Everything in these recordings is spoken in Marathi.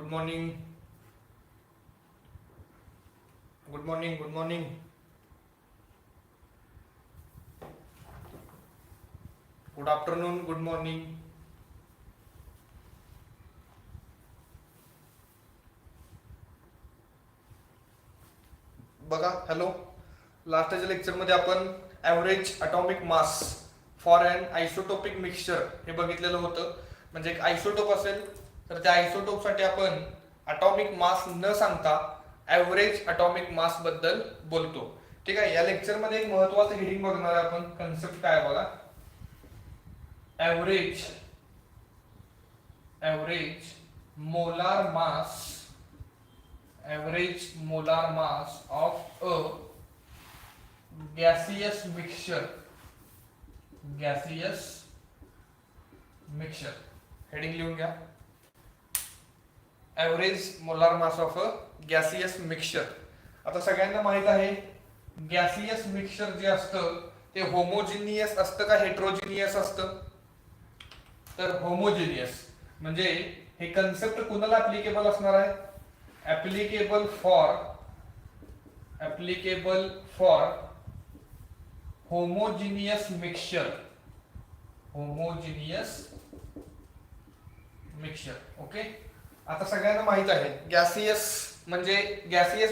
Good morning. Good morning. Good morning. Good afternoon. Good morning. बघा, हॅलो. लास्टच्या लेक्चरमध्ये आपण average atomic mass for an isotopic mixture हे बघितलेलं होतं. म्हणजे एक आयसोटोप असेल तर त्या आयसोटोपसाठी आपण अटॉमिक मास न सांगता ॲव्हरेज अटॉमिक मास बद्दल बोलतो. ठीक आहे. या लेक्चरमध्ये एक महत्वाचं हेडिंग बघणार आहे आपण. कन्सेप्ट काय आहे बघा. Average molar mass average molar mass of a gaseous mixture. Heading लिहून घ्या. Average molar mass of a gaseous mixture. आता सगळ्यांना माहित आहे गॅसियस मिक्सचर जे असतं ते होमोजिनियस असतं का हेट्रोजिनियस असतं? तर होमोजिनियस. म्हणजे हे कन्सेप्ट कुणाला ऍप्लिकेबल असणार आहे? Applicable for homogeneous mixture. Okay. आता सगळ्यांना माहित आहे गॅसियस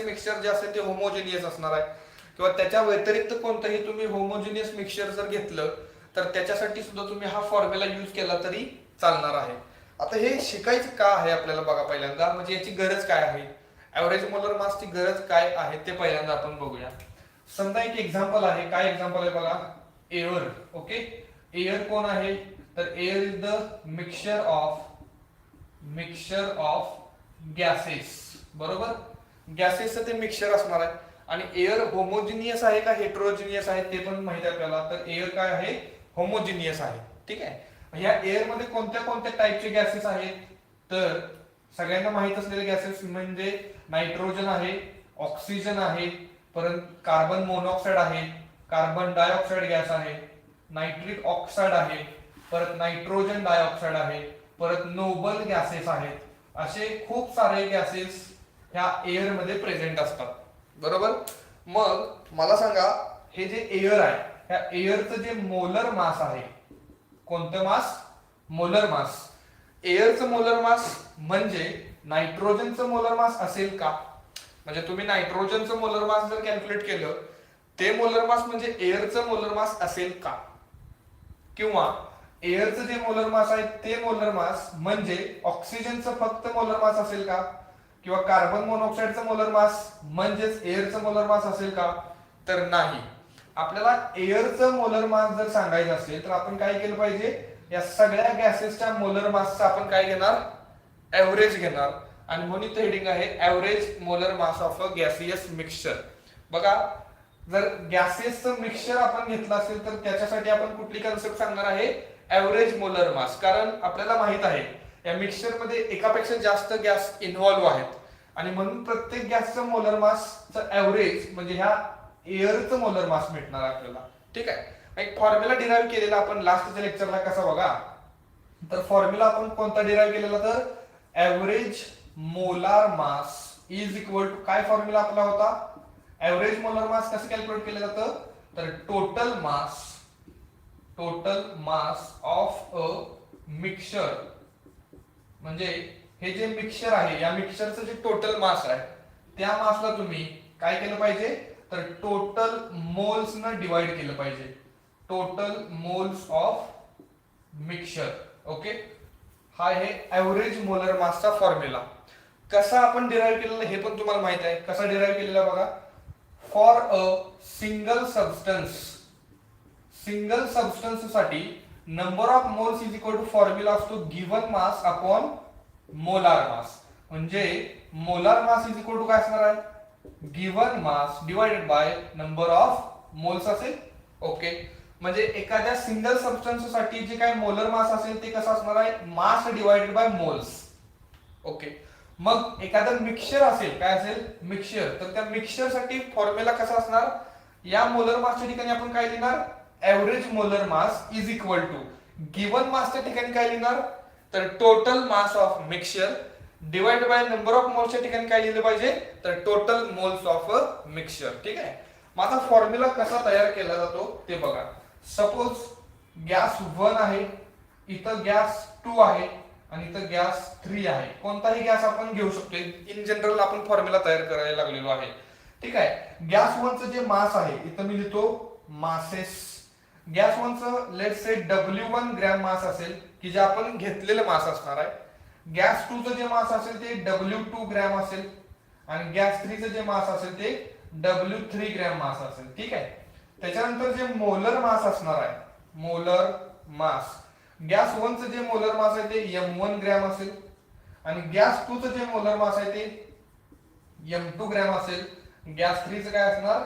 मिक्सचर जे असेल ते होमोजिनियस असणार आहे. किंवा त्याच्या व्यतिरिक्त कोणतंही तुम्ही होमोजिनियस मिक्सचर जर घेतलं तर त्याच्यासाठी सुद्धा तुम्ही हा फॉर्म्युला यूज केला तरी चालणार आहे. आता हे शिकायचं का आहे आपल्याला बघा पहिल्यांदा. म्हणजे याची गरज काय आहे, ॲव्हरेज मोलर मासची गरज काय आहे ते पहिल्यांदा आपण बघूया. समजा एक एक्झाम्पल आहे. काय एक्झाम्पल आहे बघा. एअर. ओके. एअर कोण आहे? तर air is the mixture of gases. बरोबर. गॅसेसचं ते मिक्सचर असणार आहे. आणि एअर होमोजिनियस आहे का हेट्रोजिनियस आहे ते पण माहिती आहे आपल्याला. तर एअर काय आहे? होमोजिनियस आहे. ठीक आहे. ह्या एअर मध्ये कोणत्या कोणत्या टाईपचे गॅसेस आहेत? तर सगळ्यांना माहित असलेले गॅसेस म्हणजे नायट्रोजन आहे, ऑक्सिजन आहे, परत कार्बन मोनॉक्साईड आहे, कार्बन डायऑक्साईड गॅस आहे, नायट्रिक ऑक्साईड आहे, परत नायट्रोजन डायऑक्साईड आहे, परत नोबल गॅसेस आहेत. असे खूप सारे गॅसेस ह्या एअर मध्ये प्रेझेंट असतात. बरोबर. मग मला सांगा, हे जे एअर आहे ह्या एअरचं जे मोलर मास आहे, कोणतं मास? Molar mass. एअरचं मोलर मास म्हणजे नायट्रोजनचं मोलर मास असेल का? म्हणजे तुम्ही नायट्रोजनचं मोलर मास जर कॅल्क्युलेट केलं ते मोलर मास म्हणजे एअरचं मोलर मास असेल का? किंवा एअरचं जे मोलर मास आहे ते मोलर मास म्हणजे ऑक्सिजनचं फक्त मोलर मास असेल का? किंवा कार्बन मोनॉक्साईडचं मोलर मास म्हणजेच एअरचं मोलर मास असेल का? तर नाही. आपल्याला एअरचं मोलर मास जर सांगायचं असेल तर आपण काय केलं पाहिजे? या सगळ्या गॅसेसच्या मोलर मासचा आपण काय घेणार? ॲव्हरेज घेणार. आणि म्हणून हेडिंग आहे average molar mass of a gaseous mixture. बघा, जर गॅसेसचं मिक्सचर आपण घेतलं असेल तर त्याच्यासाठी आपण कुठली कन्सेप्ट सांगणार आहे? ॲव्हरेज मोलर मास. कारण आपल्याला माहित आहे या मिक्सचर मध्ये एकापेक्षा जास्त गॅस इन्व्हॉल्व्ह आहेत आणि म्हणून प्रत्येक गॅसचं मोलर मासचं ॲव्हरेज म्हणजे ह्या एअरचं मोलर मास भेटणार आपल्याला. ठीक आहे. एक फॉर्म्युला डिराईव्ह केलेला आपण लास्टच्या लेक्चरला. कसा बघा. तर फॉर्म्युला आपण कोणता डिराईव्ह केलेला? तर average molar mass is equal to काय फॉर्म्युला आपला होता? ॲव्हरेज मोलार मास कसं कॅल्क्युलेट केलं जातं? तर total mass of a mixture. म्हणजे हे जे मिक्सचर आहे या मिक्सचरचं जे टोटल मास आहे त्या मासला तुम्ही काय केलं पाहिजे? तर टोटल मोल्स न डिवाइड केलं पाहिजे. Total moles of mixture. Okay. हा आहे ॲव्हरेज मोलर मासचा फॉर्म्युला. कसा आपण डिराईव्ह केलेला हे पण तुम्हाला माहित आहे. कसा डिराईव्ह केलेला बघा. फॉर अ सिंगल सबस्टन्स साठी number of moles is equal to formula असतो given mass upon molar mass. म्हणजे molar mass is equal to काय असणार आहे? Given mass divided by number of moles असेल. ओके. म्हणजे एखाद्या सिंगल सबस्टन्स साठी जे काय मोलर मास असेल ते कसं असणार आहे? मास डिवाइडेड बाय मोल्स. ओके. मग एखादं मिक्सचर असेल, काय असेल? मिक्सचर. तर त्या मिक्सचर साठी फॉर्म्युला कसा असणार? या मोलर मासच्या ठिकाणी आपण काय लिहिणार? Average molar mass is equal to given मासच्या ठिकाणी काय लिहिणार? तर total mass of mixture divide by number of मोल्सच्या ठिकाणी काय लिहिलं पाहिजे, तर total moles of a mixture. ठीक आहे. मग आता फॉर्म्युला कसा तयार केला जातो ते बघा. सपोज गॅस 1 आहे, इथं गॅस 2 आहे आणि इथं गॅस 3 आहे. कोणताही गॅस आपण घेऊ शकतो. इन जनरल आपण फॉर्म्युला तयार करायला लागलेलो आहे. ठीक आहे. गॅस 1चं जे मास आहे इथं मी लिहितो मासेस. गॅस 1चं लेट से W1 ग्रॅम मास असेल की जे आपण घेतलेलं मास असणार आहे. गॅस 2चं जे मास असेल ते W2 ग्रॅम असेल आणि गॅस 3चं जे मास असेल ते W3 ग्रॅम मास असेल. ठीक आहे. त्याच्यानंतर जे मोलर मास असणार आहे, मोलर मास, गॅस 1चं जे मोलर मास आहे ते M1 ग्रॅम असेल आणि गॅस 2चं जे मोलर मास आहे ते M2 ग्रॅम असेल. गॅस 3चं काय असणार,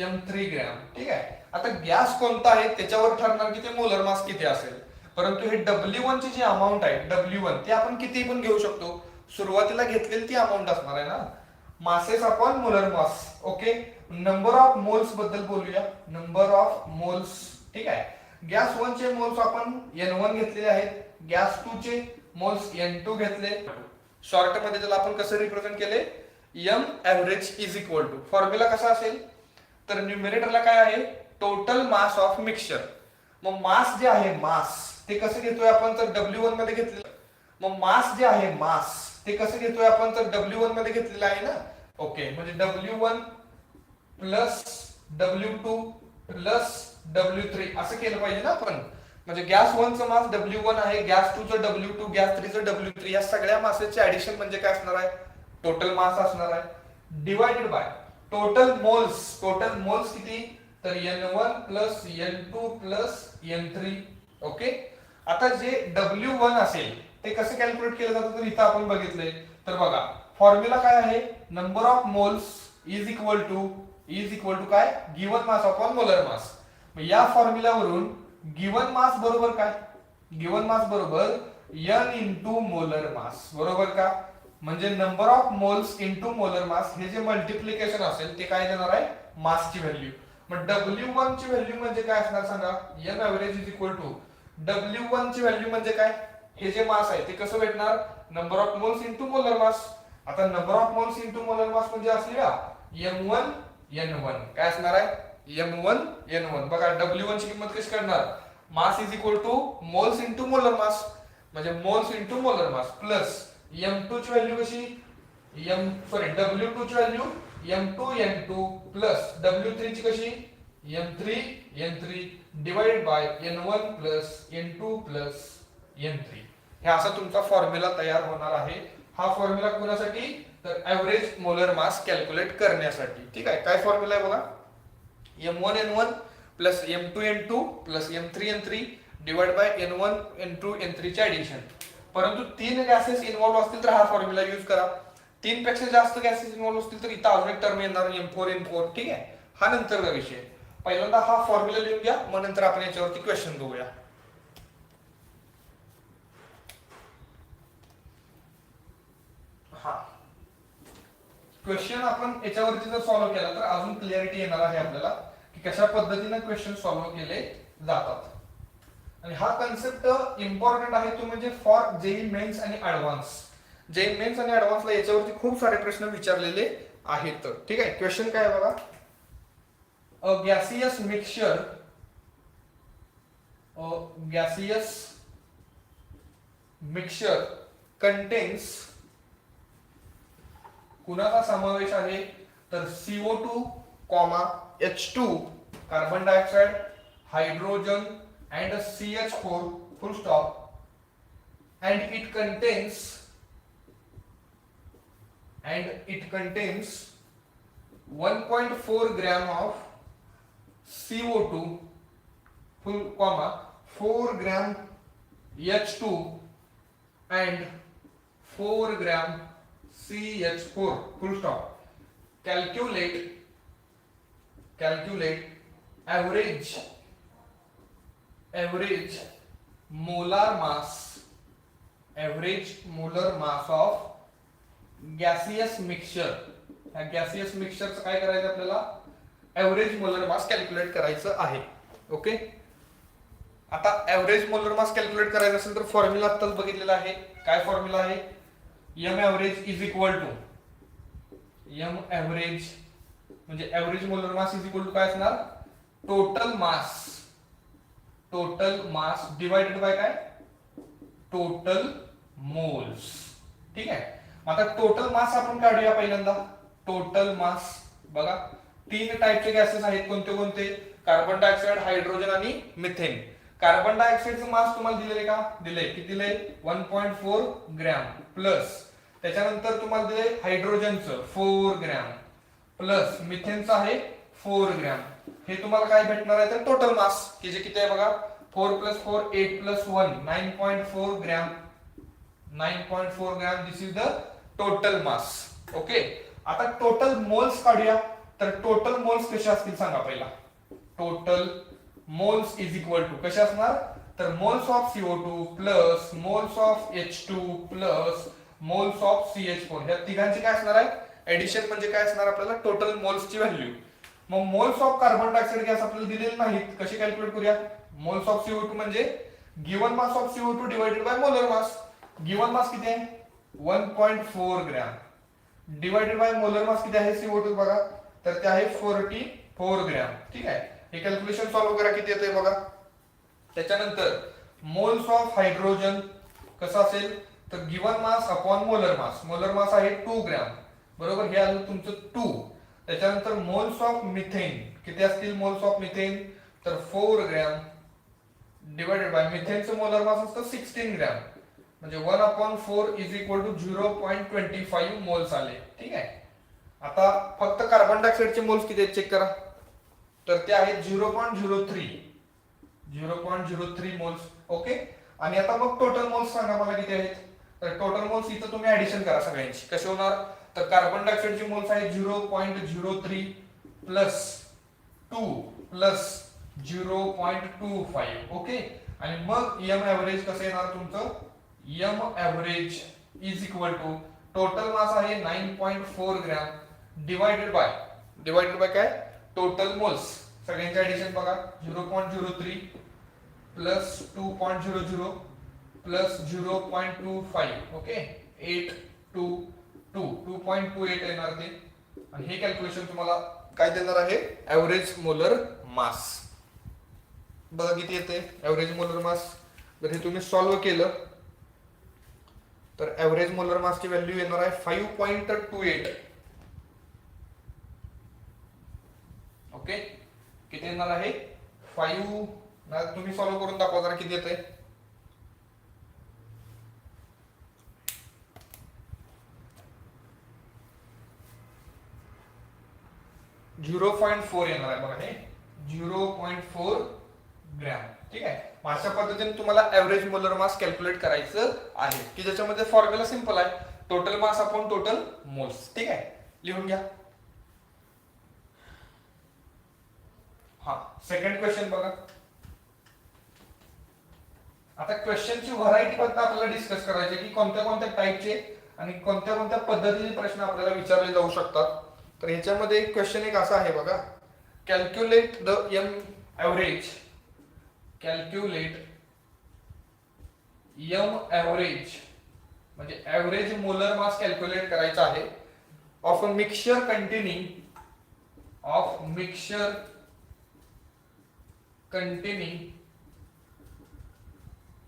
M3 ग्रॅम. ठीक आहे. आता गॅस कोणता आहे त्याच्यावर ठरणार की ते मोलर मास किती असेल. परंतु हे W1 ची जी अमाऊंट आहे W1 ते आपण किती पण घेऊ शकतो. सुरुवातीला घेतलेली ती अमाऊंट असणार आहे ना. Masses upon molar mass. Okay. Number of moles बद्दल बोलूया. Number of moles. ठीक आहे. गॅस 1 चे मोल्स आपण N1 घेतलेले आहेत. गॅस 2 चे मोल्स N2 घेतले. शॉर्ट मध्ये त्याला आपण कसं रिप्रेझेंट केले, M average is equal to, formula कसा असेल तर न्यूमरेटरला काय आहे, टोटल मास ऑफ मिक्सचर. मग मास जे आहे मास ते कसं घेतोय आपण तर W1 मध्ये घेतलेलं. मग मास जे आहे मास ते कसं घेतोय आपण तर W1 मध्ये घेतलेलं आहे ना. ओके. म्हणजे W1 plus W2 plus W3 असं केलं पाहिजे ना आपण. म्हणजे गॅस 1 चं मास W1 आहे, गॅस 2 चं W2, गॅस 3 चं W3, या सगळ्या मासेचे ऍडिशन म्हणजे काय असणार आहे, टोटल मास असणार आहे. Divided by total moles. Total moles किती तर N1 plus N2 plus N3. Okay. आता जे W1 असेल ते कसं कॅल्क्युलेट केलं जातं तर इथं आपण बघितलंय. तर बघा फॉर्म्युला काय आहे, number of moles is equal to काय, given mass upon molar mass. या फॉर्म्युलावरून गिवन मास बरोबर काय, गिवन मास बरोबर N इंटू मोलर मास. बरोबर का. म्हणजे number of moles into molar मास हे जे मल्टिप्लिकेशन असेल ते काय देणार आहे, मासची व्हॅल्यू. मग W1 ची व्हॅल्यू म्हणजे काय असणार सांगा, M average is equal to W1 ची व्हॅल्यू म्हणजे काय, हे जे मास आहे ते कसं भेटणार, number of moles into molar mass. आता number of moles into molar mass म्हणजे असली का M1 N1. काय असणार आहे M1 N1. बघा W1 ची किंमत कशी करणार, mass is equal to moles into molar mass, म्हणजे moles into molar mass plus M2 ची व्हॅल्यू कशी, W2 ची value M2 N2 plus W3 ची कशी M3 N3 divided by N1 plus N2 plus N3. हे असा तुमचा फॉर्म्युला तयार होणार आहे. हा फॉर्म्युला कोणासाठी तर एव्हरेज मोलर मास कॅल्क्युलेट करण्यासाठी. ठीक आहे. काय फॉर्म्युला आहे बघा, M1 N1 plus M2 N2 plus M3 N3 divide by N1 N2 N3 चे ऍडिशन. परंतु 3 गॅसेस इन्व्हॉल्व असतील तर हा फॉर्म्युला यूज करा. 3 पेक्षा जास्त गॅसेस इन्व्हॉल्व असतील तर इथं अजून एक टर्म येणार M4 N4. ठीक आहे. हा नंतरचा विषय. पहिल्यांदा हा फॉर्म्युला लिहून घ्या, मग नंतर आपण याच्यावरती क्वेश्चन बघूया. हा क्वेश्चन आपण याच्यावरती जर सॉल्व्ह केला तर अजून क्लिअरिटी येणार आहे आपल्याला की कशा पद्धतीने क्वेश्चन सॉल्व्ह केले जातात. आणि हा कन्सेप्ट इम्पॉर्टंट आहे तो म्हणजे फॉर जेई मेन्स आणि ऍडव्हान्स. जेई मेन्स आणि ऍडव्हान्सला याच्यावरती खूप सारे प्रश्न विचारलेले आहेत. ठीक आहे. क्वेश्चन काय आहे बघा, अ गॅसियस मिक्सचर कंटेन्स, कुणाचा समावेश आहे तर CO2, H2 carbon dioxide, hydrogen and a CH4 full stop, and it contains 1.4 gram of CO2 full comma 4 gram H2 and 4 gram CH4 full stop. Calculate average molar mass of gaseous mixture. या गॅसियस मिक्सचरचं काय करायचं आपल्याला, एव्हरेज मोलर मास कॅल्क्युलेट करायचं आहे. ओके. आता एव्हरेज मोलर मास कॅल्क्युलेट करायचं असेल तर फॉर्म्युला आत्ताच बघितलेला आहे. काय फॉर्म्युला आहे, M average is equal to M average म्हणजे average molar mass is equal to काय असणार टोटल मास डिवाइडेड बाय काय टोटल मोल्स. ठीक आहे. आता टोटल मास आपण काढूया पहिल्यांदा. टोटल मास बघा 3 टाईपचे गॅसेस आहेत. कोणते कोणते कार्बन डायऑक्साइड हायड्रोजन आणि मिथेन. कार्बन डायऑक्साइडचं मास तुम्हाला दिलेले का दिले किती दिले 1.4 ग्रॅम प्लस त्याच्यानंतर तुम्हाला दिले हायड्रोजनचं 4 ग्रॅम प्लस मिथेनचं आहे 4 ग्रॅम. हे तुम्हाला काय भेटणार आहे तर टोटल मास की जे किती आहे बघा 4 + 4 8 + 1 9.4 gram 9.4 gram. This is the total mass. Okay. आता टोटल मोल्स काढूया. तर टोटल मोल्स कसे असतील सांगा पहिला. Total moles is equal to कसे असणार तर moles of CO2 plus moles of H2 plus moles of CH4 या तिघांची काय असणार आहे एडिशन म्हणजे काय असणार आपल्याला टोटल मोल्सची व्हॅल्यू. मग moles of carbon dioxide gas आपल्याला दिलेले नाहीत. कशी कॅल्क्युलेट करूया मोल्स ऑफ CO2 म्हणजे given mass of CO2 divided by molar mass. Given mass किती आहे 1.4 gram divided by molar mass किती आहे CO2 बघा तर ते आहे 44 ग्रॅम. ठीक आहे. हे कॅल्क्युलेशन सॉल्व्ह करा किती येतंय बघा. त्याच्यानंतर मोल्स ऑफ हायड्रोजन कसं असेल तर गिवन मास अपॉन मोलर मास आहे 2 ग्रॅम बरोबर. हे आलं तुमचं 2. त्याच्यानंतर मोल्स ऑफ मिथेन किती असतील मोल्स ऑफ मिथेन तर 4 ग्रॅम डिवाइडेड बाय मिथेनचं मोलर मास असतं 16 ग्रॅम म्हणजे 1/4 इज इक्वल टू 0.25 मोल्स आले. ठीक आहे. आता फक्त कार्बन डायऑक्साइडचे मोल्स किती आहेत चेक करा तर ते आहेत 0.03 मोल्स. ओके. आणि आता मग टोटल मोल्स सांगा मला किती आहेत तर टोटल मोल्स इथं तुम्ही ऍडिशन करा सगळ्यांची. कसे होणार तर कार्बन डायऑक्साइडचे मोल्स आहेत 0.03 प्लस 2 प्लस 0.25. ओके. आणि मग एम ॲव्हरेज कसं येणार तुमचं M average is equal to total mass आहे 9.4 ग्रॅम डिवाइडेड बाय काय टोटल मोल्स. सगळ्यांचे ऍडिशन बघा 0.03 प्लस 2.00 प्लस 0.25. ओके. 2.28 येणार ते. आणि हे कॅल्क्युलेशन तुम्हाला काय देणार आहे ॲव्हरेज मोलर मास. बघा किती येते ॲव्हरेज मोलर मास. जर हे तुम्ही सॉल्व्ह केलं तर ॲव्हरेज मोलर मासची व्हॅल्यू येणार आहे 5.28. ओके. किती येणार आहे 5. तुम्ही सॉल्व्ह करून दाखवा जरा किती येते 0.4 येणार आहे बघा हे 0.4 ग्रॅम. ठीक आहे. अशा पद्धतीने तुम्हाला ॲव्हरेज मोलर मास कॅल्क्युलेट करायचं आहे की ज्याच्यामध्ये फॉर्म्युला सिंपल आहे total mass upon total moles. ठीक आहे. लिहून घ्या. हा सेकंड क्वेश्चन बघा. आता क्वेश्चनची व्हरायटी फक्त आपल्याला डिस्कस करायची की कोणत्या कोणत्या टाईपचे आणि कोणत्या कोणत्या पद्धतीचे प्रश्न आपल्याला विचारले जाऊ शकतात. तर ह्याच्यामध्ये एक क्वेश्चन एक असा आहे बघा कॅल्क्युलेट द एम ॲव्हरेज म्हणजे ॲव्हरेज मोलर मास कॅल्क्युलेट करायचा आहे of a mixture containing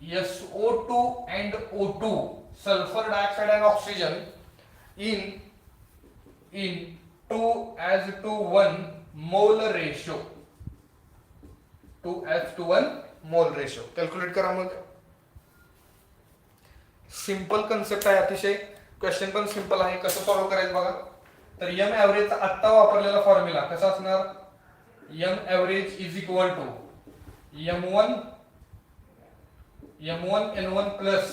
SO2 and O2 sulfur dioxide and oxygen in 2:1 mole ratio. 2:1 mole ratio. Calculate करा मग. सिंपल कन्सेप्ट आहे अतिशय. क्वेश्चन पण सिंपल आहे. कसं सॉल्व्ह करायचं बघा. तर एम ॲव्हरेजचा आत्ता वापरलेला फॉर्म्युला कसा असणार M average is equal to M1 N1 plus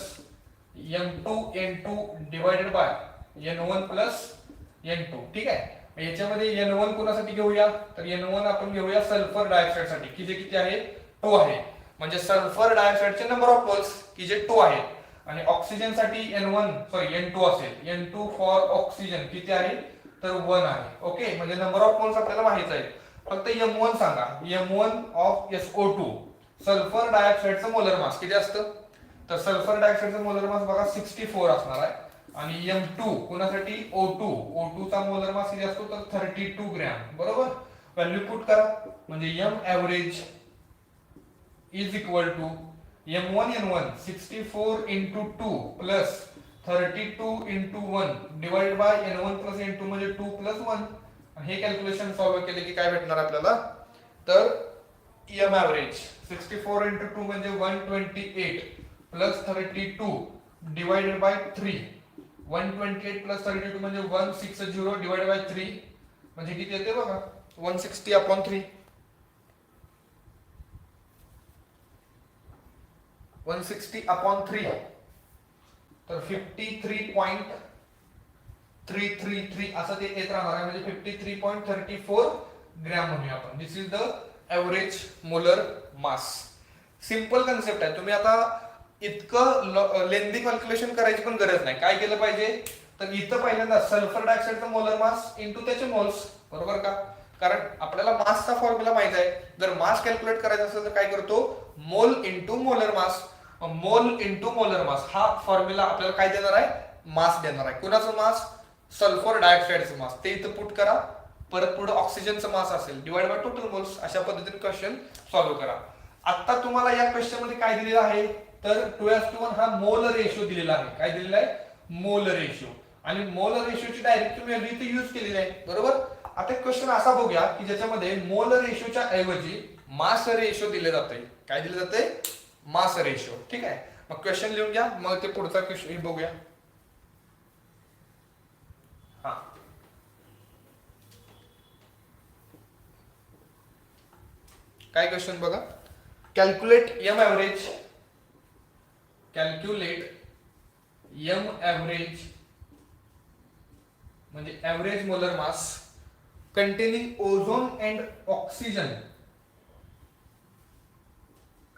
M2 N2 divided by N1 plus N2. ठीक आहे. याच्यामध्ये N1 कोणासाठी घेऊया तर N1 आपण घेऊया सल्फर डायऑक्साइड साठी की जे किती आहे 2 आहे. म्हणजे सल्फर डायऑक्साइडचे नंबर ऑफ मोल्स की जे 2 आहेत आणि ऑक्सिजन साठी N2 असेल. N2 फॉर ऑक्सिजन किती आहे तर 1 आहे. ओके. म्हणजे नंबर ऑफ मोल्स आपल्याला माहित आहे. फक्त M1 सांगा. M1 ऑफ SO2 सल्फर डायऑक्साइडचं मोलर मास किती असतं तर सल्फर डायऑक्साइडचं मोलर मास बघा 64 असणार आहे. आणि M2 कोणासाठी O2 चा मोलर मास किती असतो तर 32 ग्रॅम बरोबर. व्हॅल्यू पुट करा म्हणजे M average is equal to M1N1 64 into 2 plus 32 into 1 divide by N1 plus N2 म्हणजे 2 प्लस 1. हे कॅल्क्युलेशन सॉल्व्ह केले की काय भेटणार आपल्याला तर M एव्हरेज 64 into 2 म्हणजे 128 प्लस 32 डिवाइडेड बाय 3. 128 प्लस 32 म्हणजे 160 डिवाइडेड बाय 3 म्हणजे किती येते बघा 160 अपॉन 3. 160 अपॉन 3 तर 53.333 असं ते येत राहणार आहे म्हणजे 53.34 ग्रॅम म्हणूया आपण. This is the average molar mass. Simple concept आहे. तुम्ही आता इतकं लेंदी कॅल्क्युलेशन करायची पण गरज नाही. काय केलं पाहिजे तर इथं पहिल्यांदा सल्फर डायऑक्साईडचा मोलर मास इंटू त्याचे मोल्स बरोबर का. कारण आपल्याला मासचा फॉर्म्युला माहित आहे. जर मास कॅल्क्युलेट करायचा असेल तर काय करतो मोल इंटू मोलर मास. मोल इंटू मोलर मास हा फॉर्म्युला आपल्याला काय देणार आहे मास देणार आहे. कुणाचं मास सल्फर डायऑक्साईडचं मास ते इथं पुट करा. परत पुढे ऑक्सिजनचं मास असेल डिवाइड बाय टोटल मोल्स. अशा पद्धतीने क्वेश्चन सॉल्व्ह करा. आता तुम्हाला या क्वेश्चन मध्ये काय दिलेलं आहे तर 2:1 हा मोल रेशो दिलेला आहे. काय दिलेला आहे मोल रेशो. आणि मोल रेशोची डायरेक्ट तुम्ही व्हॅल्यू इथे यूज केलेली आहे बरोबर. आता क्वेश्चन असा बघूया की ज्याच्यामध्ये मोल रेशोच्या ऐवजी मास रेशो दिले जाते. काय दिले जाते मास रेशो. ठीक आहे मग क्वेश्चन लिहून घ्या मग ते पुढचा क्वेश्चन बघूया. हा काय क्वेश्चन बघा. Calculate M average. Calculate M average म्हणजे average molar mass containing ozone and oxygen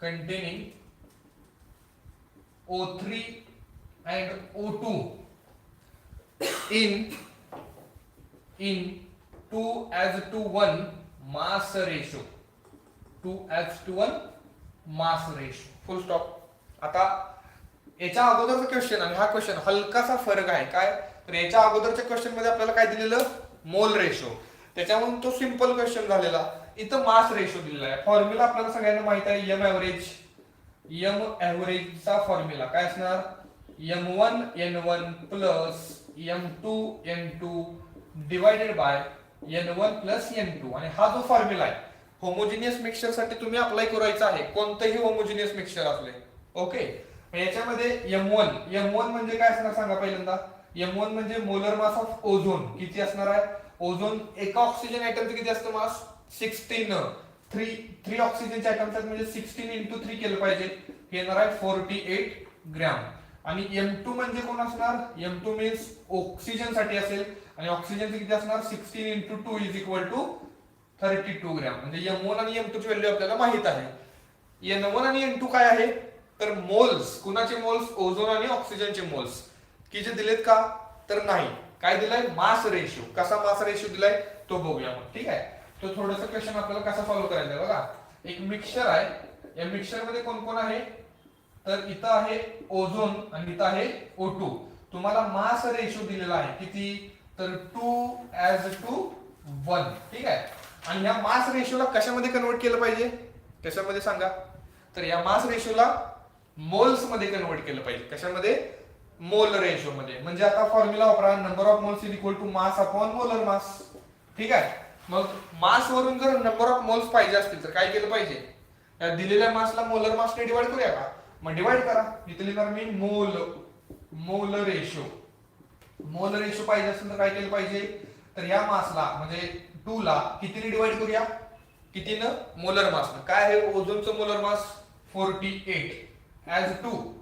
containing O3 and O2 in 2:1 mass ratio. 2:1 mass ratio. Full stop. आता याच्या अगोदरचा क्वेश्चन आणि हा क्वेश्चन हलकासा फरक आहे. काय तर याच्या अगोदरच्या क्वेश्चन मध्ये आपल्याला काय दिलेलं मोल रेशो. त्याच्यामुळे तो सिंपल क्वेश्चन झालेला. इथं मास रेशो दिलेला आहे. फॉर्म्युला आपल्याला सगळ्यांना माहित आहे M एव्हरेज. M एव्हरेजचा फॉर्म्युला काय असणार M1N1 plus M2N2 divided by N1 plus N2. आणि हा जो फॉर्म्युला आहे होमोजिनियस मिक्सचर साठी तुम्ही अप्लाय करायचा आहे. कोणतेही होमोजिनियस मिक्सचर असले ओके. याच्यामध्ये M1 म्हणजे काय असणार सांगा पहिल्यांदा. M1 म्हणजे मोलर मास ऑफ ओझोन किती असणार आहे. ओझोन एका ऑक्सिजन आयटमचं किती असतं मास 16. 3 ऑक्सिजनच्या आयटमचं म्हणजे 16 into 3 केलं पाहिजे. हे येणार आहे 48 ग्रॅम. आणि M2 म्हणजे कोण असणार M2 मीन्स ऑक्सिजन साठी असेल आणि ऑक्सिजनचं किती असणार 16 into 2 is equal to 32 gram. म्हणजे M1 आणि M2 ची व्हॅल्यू आपल्याला माहित आहे. N1 आणि N2 काय आहे तर मोल्स. कुणाचे मोल्स ओझोन आणि ऑक्सिजनचे मोल्स की जे दिलेत का तर नाही. काय दिलाय मास रेशो. कसा मास रेशो दिलाय तो बघूया मग. ठीक आहे तो थोडंसं क्वेश्चन आपल्याला कसा सॉल्व्ह करायचा आहे बघा. एक मिक्सचर आहे. या मिक्सचर मध्ये कोण कोण आहे तर इथं आहे ओझोन आणि इथं आहे O2. तुम्हाला मास रेशो दिलेला आहे किती तर 2:1. ठीक आहे. आणि या मास रेशोला कशामध्ये कन्वर्ट केलं पाहिजे कशामध्ये सांगा तर या मास रेशोला मोल्स मध्ये कन्वर्ट केलं पाहिजे. कशामध्ये मोल रेशो मध्ये. म्हणजे आता फॉर्म्युला वापरा number of moles is equal to mass upon molar mass. ठीक आहे मग मास वरून जर नंबर ऑफ मोल्स पाहिजे असतील तर काय केलं पाहिजे या दिलेल्या मासला मोलर मासने डिवाइड करूया का मग डिवाइड करा. इथे लिहिणार मी मोल रेशो. मोल रेशो पाहिजे असेल तर काय केलं पाहिजे तर या मासला म्हणजे 2 ला कितीने डिवाइड करूया कितीनं मोलर मासनं. काय आहे ओझोनचं मोलर मास 48 ऍज 2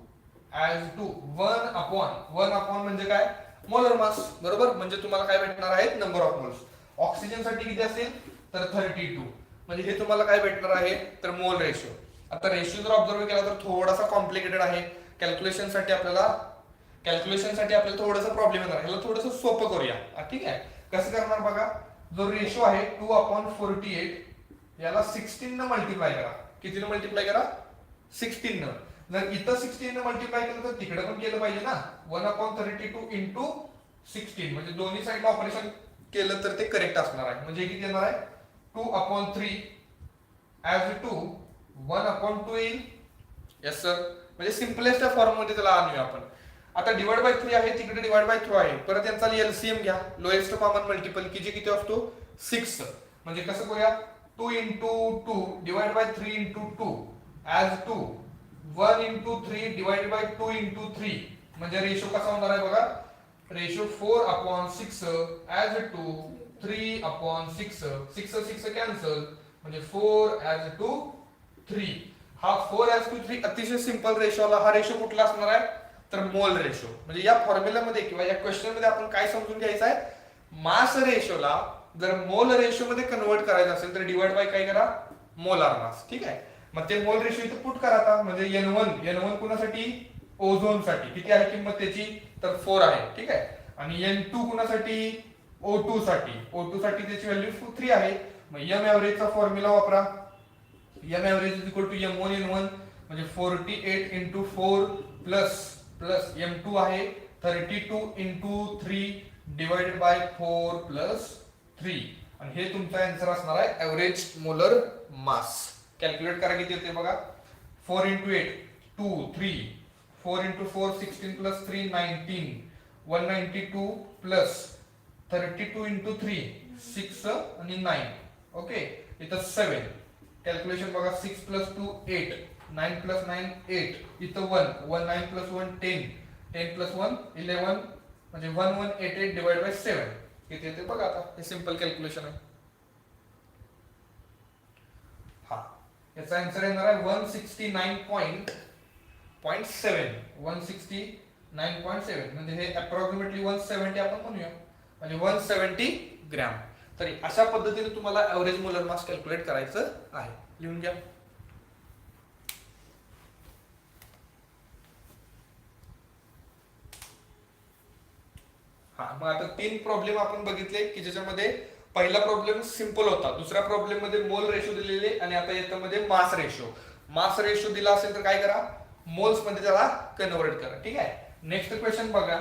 1 अपॉन म्हणजे काय मोलर मास बरोबर. म्हणजे तुम्हाला काय भेटणार आहे नंबर ऑफ मोल्स. ऑक्सिजन साठी किती असेल तर 32 म्हणजे हे तुम्हाला काय भेटणार आहे तर मोल रेशो. आता रेशो जर ऑब्झर्व केला तर थोडासा कॉम्प्लिकेटेड आहे. कॅल्क्युलेशन साठी आपल्याला थोडंसं प्रॉब्लेम येणार. ह्याला थोडंसं सोपं करूया. ठीक आहे कसं करणार बघा. जो रेशो आहे 2/48 याला 16 न मल्टिप्लाय करा. कितीनं मल्टिप्लाय करा 16 न. जर इथं 16 ने मल्टिप्लाय केलं तर तिकडे पण केलं पाहिजे ना. 1/32 इंटू 16 म्हणजे दोन्ही साईडला ऑपरेशन केलं तर ते करेक्ट असणार आहे. म्हणजे किती येणार आहे 2/3 ऍज टू 1/2 येईल. Yes sir. म्हणजे सिम्पलेस्ट फॉर्म मध्ये त्याला आणूया आपण. आता डिवाइड बाय 3 आहे, तिकडे डिवाइड बाय 2 आहे. परत यांचा एलसीएम घ्या, लोएस्ट कॉमन मल्टिपल की जे किती असतो 6. म्हणजे कसं करूया 2 into 2 divide by 3 into 2 as to 1 into 3 divide by 2 into 3. म्हणजे रेशो कसा होणार आहे बघा, रेशो 4/6 ऍज टू 3/6. 6 कॅन्सल म्हणजे 4 ऍज टू 3. हा 4 ऍज टू 3 अतिशय सिंपल रेशो आला. हा रेशो कुठला असणार आहे तर मोल रेशो. म्हणजे या फॉर्म्युलामध्ये किंवा या क्वेश्चन मध्ये आपण काय समजून घ्यायचं आहे, मास रेशोला जर मोल रेशो मध्ये कन्वर्ट करायचं असेल तर डिवाइड बाय काय करा मोलार मास. ठीक आहे. मग ते मोल रेशो इथे पुट करा आता. म्हणजे N1 कुणासाठी ओझोन साठी किती आहे किंमत त्याची तर 4 आहे. ठीक आहे. आणि N2 कुणासाठी O2 साठी त्याची व्हॅल्यू 3 आहे. मग M एव्हरेजचा फॉर्म्युला वापरा. M average is equal to M1 N1 म्हणजे 48 इंटू 4 प्लस M2 आहे 32 इंटू 3 डिवाइडेड बाय 4 प्लस 3. आणि हे तुमचा आन्सर असणार आहे एव्हरेज मोलर मास. कॅल्क्युलेट करा किती येते बघा. 4 into 8 2 3 4 into 4 16 plus 3 19 192 plus 32 into 3 6 आणि 9. ओके. इथं 7. कॅल्क्युलेशन बघा 6 प्लस 2 8 9 प्लस 9 8. इथं 1 9 प्लस 1 10 10 प्लस 1 11 म्हणजे 1188 डिवाइड बाय 7 किती येते बघा. आता हे सिंपल कॅल्क्युलेशन आहे. हा याचा आन्सर येणार आहे 169.7 169.7 म्हणजे हे अप्रॉक्सिमेटली 170 आपण म्हणूया म्हणजे 170 ग्रॅम. तरी अशा पद्धतीने तुम्हाला एव्हरेज मोलर मास कॅल्क्युलेट करायचं आहे. लिहून घ्या. हा मग आता 3 प्रॉब्लेम आपण बघितले की ज्याच्यामध्ये पहिला प्रॉब्लेम सिंपल होता, दुसऱ्या प्रॉब्लेम मध्ये मोल रेशो दिलेले आणि आता याच्यामध्ये मास रेशो. मास रेशो दिला असेल तर काय करा मोल्स मध्ये त्याला कन्वर्ट करा. ठीक आहे. नेक्स्ट क्वेश्चन बघा.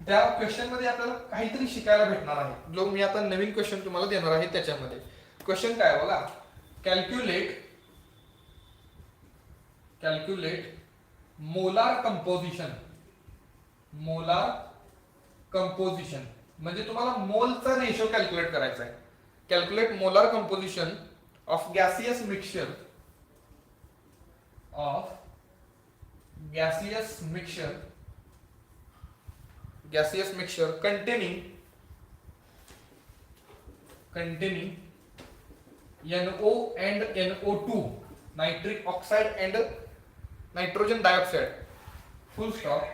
त्या क्वेश्चन मध्ये आपल्याला काहीतरी शिकायला भेटणार आहे, जो मी आता नवीन क्वेश्चन तुम्हाला देणार आहे. त्याच्यामध्ये क्वेश्चन काय बघा, कॅल्क्युलेट मोलार कंपोजिशन म्हणजे तुम्हाला मोलचा रेशो कॅल्क्युलेट करायचा आहे. Calculate molar composition of gaseous mixture containing NO and NO2 nitric oxide and nitrogen dioxide full stop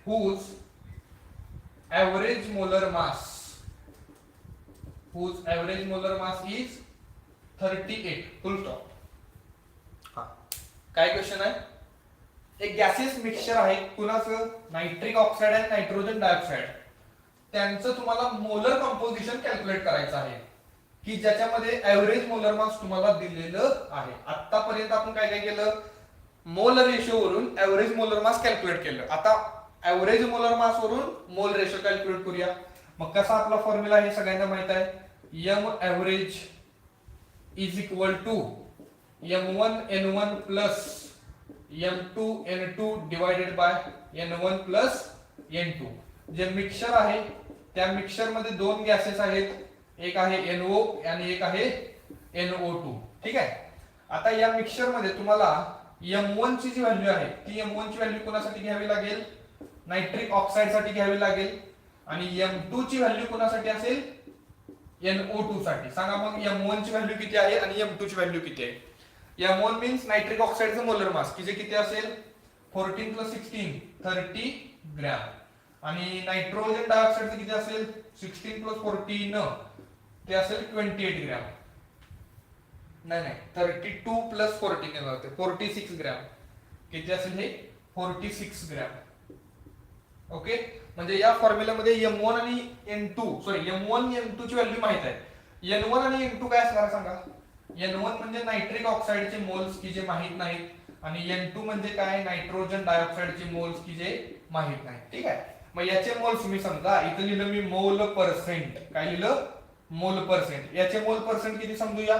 whose average molar mass is 38 full stop. हा काय क्वेश्चन आहे, एक गॅसियस मिक्सचर आहे कुणाचं नायट्रिक ऑक्साइड आणि नायट्रोजन डायऑक्साइड. त्यांचं तुम्हाला मोलर कंपोजिशन कॅल्क्युलेट करायचं आहे की ज्याच्यामध्ये एव्हरेज मोलर मास तुम्हाला दिलेलं आहे. आतापर्यंत आपण काय काय केलं, मोल रेशो वरून एव्हरेज मोलर मास कॅल्क्युलेट केलं. आता एव्हरेज मोलर मास वरून मोल रेशो कॅल्क्युलेट करूया. मग कसा आपला फॉर्म्युला हे सगळ्यांना माहित आहे, M average is equal to M1 N1 plus M2 N2 divided by N1 plus N2. जे मिक्सचर आहे त्या मिक्सचर मध्ये दोन गॅसेस आहेत, एक आहे NO आणि एक आहे NO2. ठीक आहे. आता या मिक्सचर मध्ये तुम्हाला M1 ची जी व्हॅल्यू आहे ती M1 ची व्हॅल्यू कोणासाठी घ्यावी लागेल, नायट्रिक ऑक्साइड साठी घ्यावी लागेल. आणि M2 ची व्हॅल्यू कोणासाठी असेल, NO2 साठी. सांगा मग M1 ची व्हॅल्यू किती आहे आणि M2 ची व्हॅल्यू किती आहे. M1 मीन्स नायट्रिक ऑक्साइडचं मोलर मास की जे किती असेल 14 प्लस 16 30 ग्रॅम. आणि नायट्रोजन डायऑक्साइडचं किती असेल 16 प्लस 14 ते असेल 28 ग्रॅम. नाही 32 प्लस 14 येणार ते 46 ग्रॅम. किती असेल हे 46 ग्रॅम. ओके. म्हणजे या फॉर्म्युलामध्ये M1 आणि M1 M2 ची व्हॅल्यू माहित आहे. N1 आणि N2 काय असणार सांगा. N1 म्हणजे नायट्रिक ऑक्साइडचे मोल्स की जे माहित नाहीत आणि N2 म्हणजे काय, नायट्रोजन डायऑक्साइडचे मोल्स की जे माहित नाही. ठीक आहे, मग याचे मोल्स मी समजा इथं लिहिलं मी मोल पर्सेंट. काय लिहिलं, मोल पर्सेंट. याचे मोल पर्सेंट किती समजूया,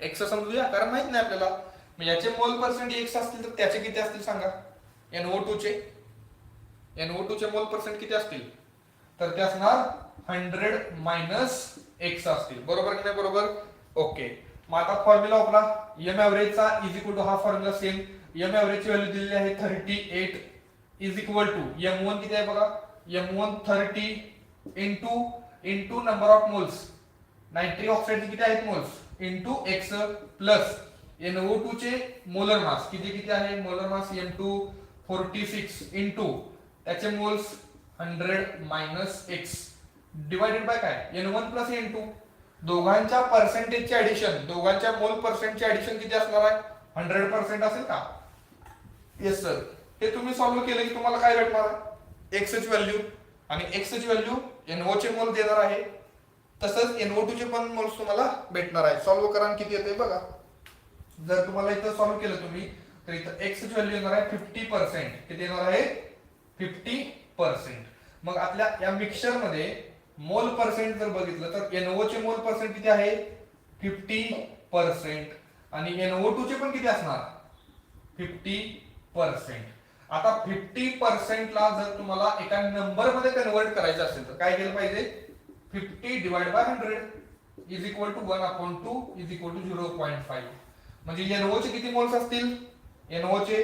एक्स समजूया, कारण माहित नाही आपल्याला. मग याचे मोल पर्सेंट एक्स असतील तर त्याचे किती असतील सांगा, NO2 चे. NO2 चे मोल पर्सेंट किती असतील, तर ते असणार 100 मायनस एक्स असतील. बरोबर की नाही, बरोबर. ओके, मग आता फॉर्म्युला वापरा. एम ऍव्हरेजचा इज इक्वल टू हा फॉर्म्युला सेम. एम ऍव्हरेजची व्हॅल्यू दिलेली आहे 38 इज इक्वल टू M1 किती आहे बघा, M1 30 into number of moles, nitric ऑक्साइडचे किती आहेत moles, into x plus NO2 चे मोलर मास किती आहे, मोलर मास M2 46 इंटू त्याचे moles 100 minus x divided by काय, N1 प्लस N2. दोघांच्या पर्सेंटेजचे ऍडिशन, दोघांच्या मोल पर्सेंटचे ऍडिशन किती असणार आहे, 100% असेल का. Yes sir. हे तुम्ही सॉल्व्ह केलं की तुम्हाला काय भेटणार, एक्स ची व्हॅल्यू, आणि एक्स ची व्हॅल्यू NO चे मोल देणार आहे, तसंच NO2 चे पण मोल्स तुम्हाला भेटणार आहे. सॉल्व्ह करा किती येते बघा. जर तुम्हाला इथं सॉल्व्ह केलं तुम्ही तर इथं एक्स ची व्हॅल्यू येणार आहे 50%. किती येणार आहे, 50%. मग आपल्या या मिक्सचर मध्ये मोल पर्सेंट जर बघितलं तर NO चे मोल पर्सेंट किती आहे, 50%, आणि NO2 चे पण किती असणार, 50%. आता 50% ला जर तुम्हाला एका नंबर मध्ये कन्वर्ट करायचं असेल तर काय केलं पाहिजे, 50 divide by 100 is equal to 1/2 is equal to 0.5. म्हणजे NO चे किती मोल्स असतील, NO चे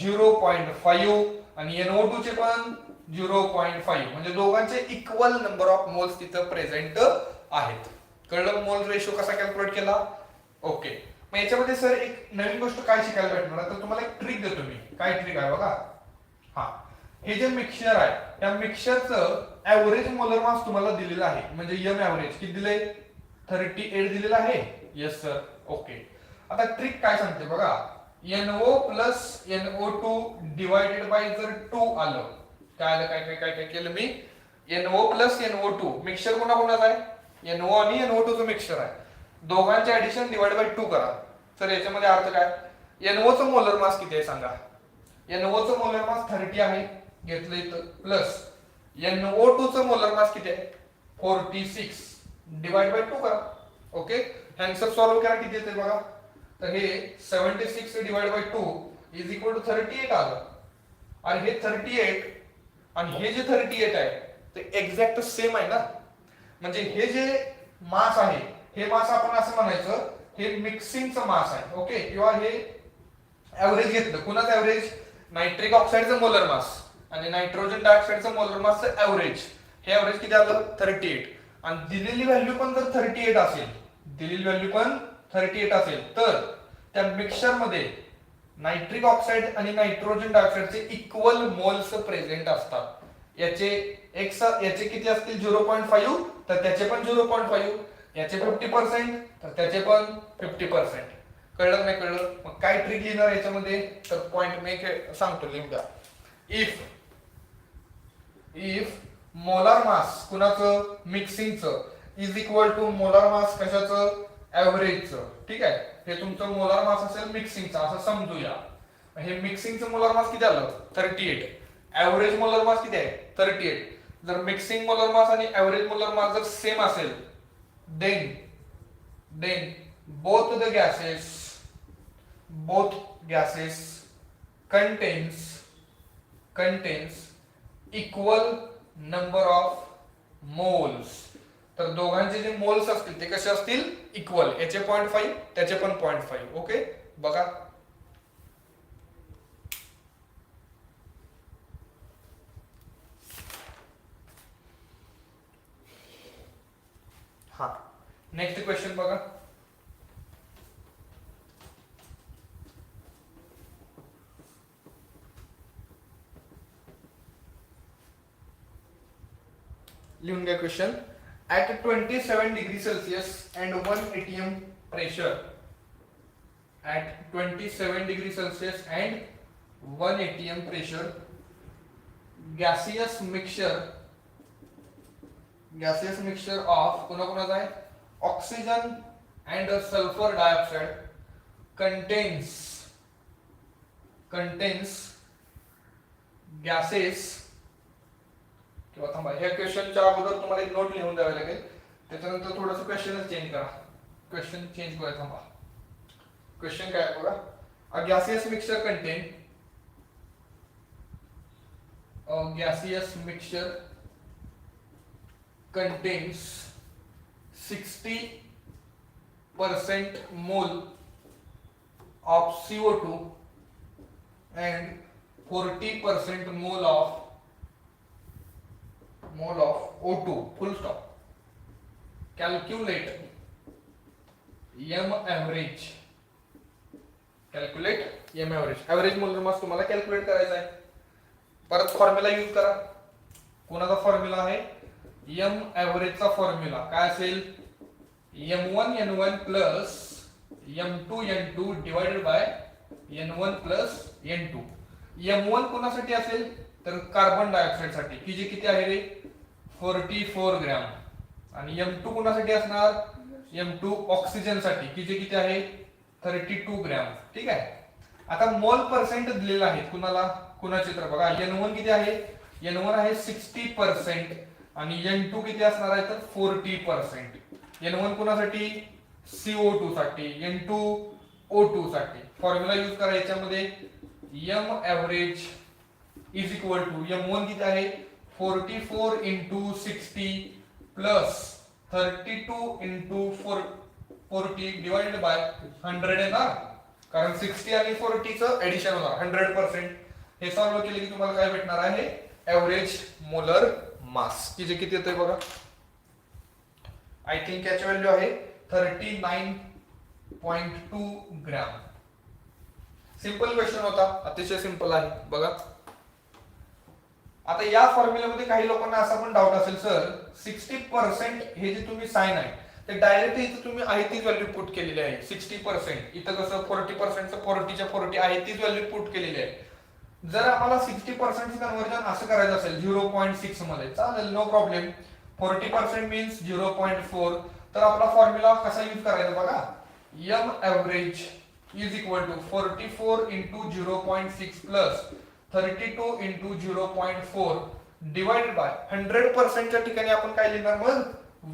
0.5 आणि NO2 चे पण 0.5. म्हणजे दोघांचे इक्वल नंबर ऑफ मोल्स तिथं प्रेझेंट आहेत. कळलं मोल रेशो कसा कॅल्क्युलेट केला. ओके, मग याच्यामध्ये सर एक नवीन गोष्ट काय शिकायला भेटणार, तर तुम्हाला एक ट्रिक देतो मी. काय ट्रिक आहे बघा. हा, हे जे मिक्सचर आहे त्या मिक्सचरचं ऍव्हरेज मोलर मास तुम्हाला दिलेलं आहे. म्हणजे एम ऍव्हरेज किती दिले, 38 दिलेलं आहे. Yes sir. ओके, आता ट्रिक काय सांगते बघा. NO plus NO2 divided by जर 2 आलं, काय आलं, काय केलं मी, NO प्लस NO2 मिक्सचर कोणाकोणाचं आहे, NO आणि NO2 चं मिक्सचर आहे. दोघांचे ऍडिशन डिवाइड बाय 2 करा. तर याच्यामध्ये अर्थ काय, NO चं मोलर मास किती आहे सांगा. NO चं मोलर मास 30 आहे, घेतलं इथं, प्लस NO2 चं मोलर मास किती आहे, 46 डिवाइड बाय 2 करा. ओके, आन्सर सॉल्व्ह करा किती येते बघा. तर हे 76 divide by 2 is equal to 38 आलं. आणि हे 38 आणि हे जे 38 आहे ते एक्झॅक्ट सेम आहे ना. म्हणजे हे जे मास आहे हे मास आपण असं म्हणायचं हे मिक्सिंगचं मास आहे. ओके, किंवा हे ऍव्हरेज घेतलं, कुणाचं ऍव्हरेज, नायट्रिक ऑक्साइडचं मोलर मास आणि नायट्रोजन डायऑक्साइडचं मोलर मासचं ऍव्हरेज. हे ऍव्हरेज किती आलं, 38. आणि दिलेली व्हॅल्यू पण जर 38 असेल, दिलेली व्हॅल्यू पण 38 असेल तर त्या मिक्सचर मध्ये नायट्रिक ऑक्साइड आणि नायट्रोजन डायऑक्साइडचे इक्वल मोल्स प्रेझेंट असतात. याचे किती असतील, 0.5, तर त्याचे पण 0.5. याचे 50% तर त्याचे पण 50%. कळलं नाही कळलं. मग काय ट्रिक लिहिणार याच्यामध्ये, तर पॉइंट मी सांगतो लिहून. इफ मोलार मास कुणाचं, मिक्सिंगचं, is equal to molar mass कशाचं, ऍव्हरेजचं. ठीक आहे, हे तुमचं मोलार मास असेल मिक्सिंगचा असं समजूया. हे मिक्सिंगचं मोलार मास किती आलं, 38. ऍव्हरेज मोलार मास किती आहे, 38. जर मिक्सिंग मोलार मास आणि ऍव्हरेज मोलार मास जर सेम असेल then both gases contains equal number of moles. तर दोघांचे जे मोल्स असतील ते कसे असतील, इक्वल. याचे 0.5 त्याचे पण 0.5. ओके, बघा. हा, नेक्स्ट क्वेश्चन बघा. लिहून घ्या question. At 27 degrees Celsius and 1 atm pressure, at 27 degrees Celsius and 1 atm pressure, gaseous mixture of कोणाकोणाचा आहे, oxygen and sulfur dioxide contains contains gases, किंवा थांबा ह्या क्वेश्चनच्या अगोदर तुम्हाला एक नोट लिहून द्यावी लागेल, त्याच्यानंतर थोडंसं क्वेश्चनच चेंज करा. क्वेश्चन चेंज करूया, थांबा. क्वेश्चन काय आहे बघा. A gaseous mixture contain a gaseous mixture contains 60% mole of CO2 and 40% mole of O2. Full stop. Calculate M average. Calculate M average. Average molar mass तुम्हाला कॅल्क्युलेट करायचा आहे. परत फॉर्म्युला यूज करा. कोणाचा फॉर्म्युला आहे? एम एव्हरेजचा फॉर्म्युला काय असेल? m1 n1 plus m2 n2 divided by n1 plus n2. m1 कोणासाठी असेल? तर कार्बन डायऑक्साइड साठी, की जे किती आहे रे? 44 ग्रॅम. आणि m2 कोणासाठी असणार? m2 ऑक्सिजन साठी, की जे किती आहे? 32 ग्रॅम. ठीक आहे. आता मोल पर्सेंट दिलेला आहे कुणाला? कुणाचे तर बघा, n1 किती आहे? n1 आहे 60% आणि n2 किती असणार आहे? तर 40%. n1 कुणासाठी? CO2 साठी, n2 O2 साठी. फॉर्म्युला यूज करा याच्यामध्ये. m average is equal to m1 किती आहे? 44 into 60 plus 32 into 40 divided by 100 येणार, कारण 60 आणि 40 चं एडिशन होणार 100%. हे सॉल्व्ह केले की तुम्हाला काय भेटणार आहे? एव्हरेज मोलर मास, की जे किती येतोय बघा. आय थिंक याची व्हॅल्यू आहे 39.2 ग्रॅम. सिंपल क्वेश्चन होता, अतिशय सिंपल आहे बघा. आता या फॉर्म्युल्यामध्ये काही लोकांना असा पण डाऊट असेल, सर 60% हे जे तुम्ही साइन आहे ते डायरेक्ट इथं तुम्ही आहे तीच व्हॅल्यू पुट केलेली आहे. 60% इथं कसं 40% 40च्या 40 आहे तीच व्हॅल्यू पुट केलेली आहे. जर आम्हाला 60% कन्वर्जन असं करायचं असेल 0.6 मध्ये, चालेल, नो प्रॉब्लेम. 40% मीन्स 0.4. तर आपला फॉर्म्युला कसा यूज करायचा बघा. m average is equal to 44 into 0.6 plus 32 into 0.4 divided by 100% च्या ठिकाणी आपण काय लिहिणार? मग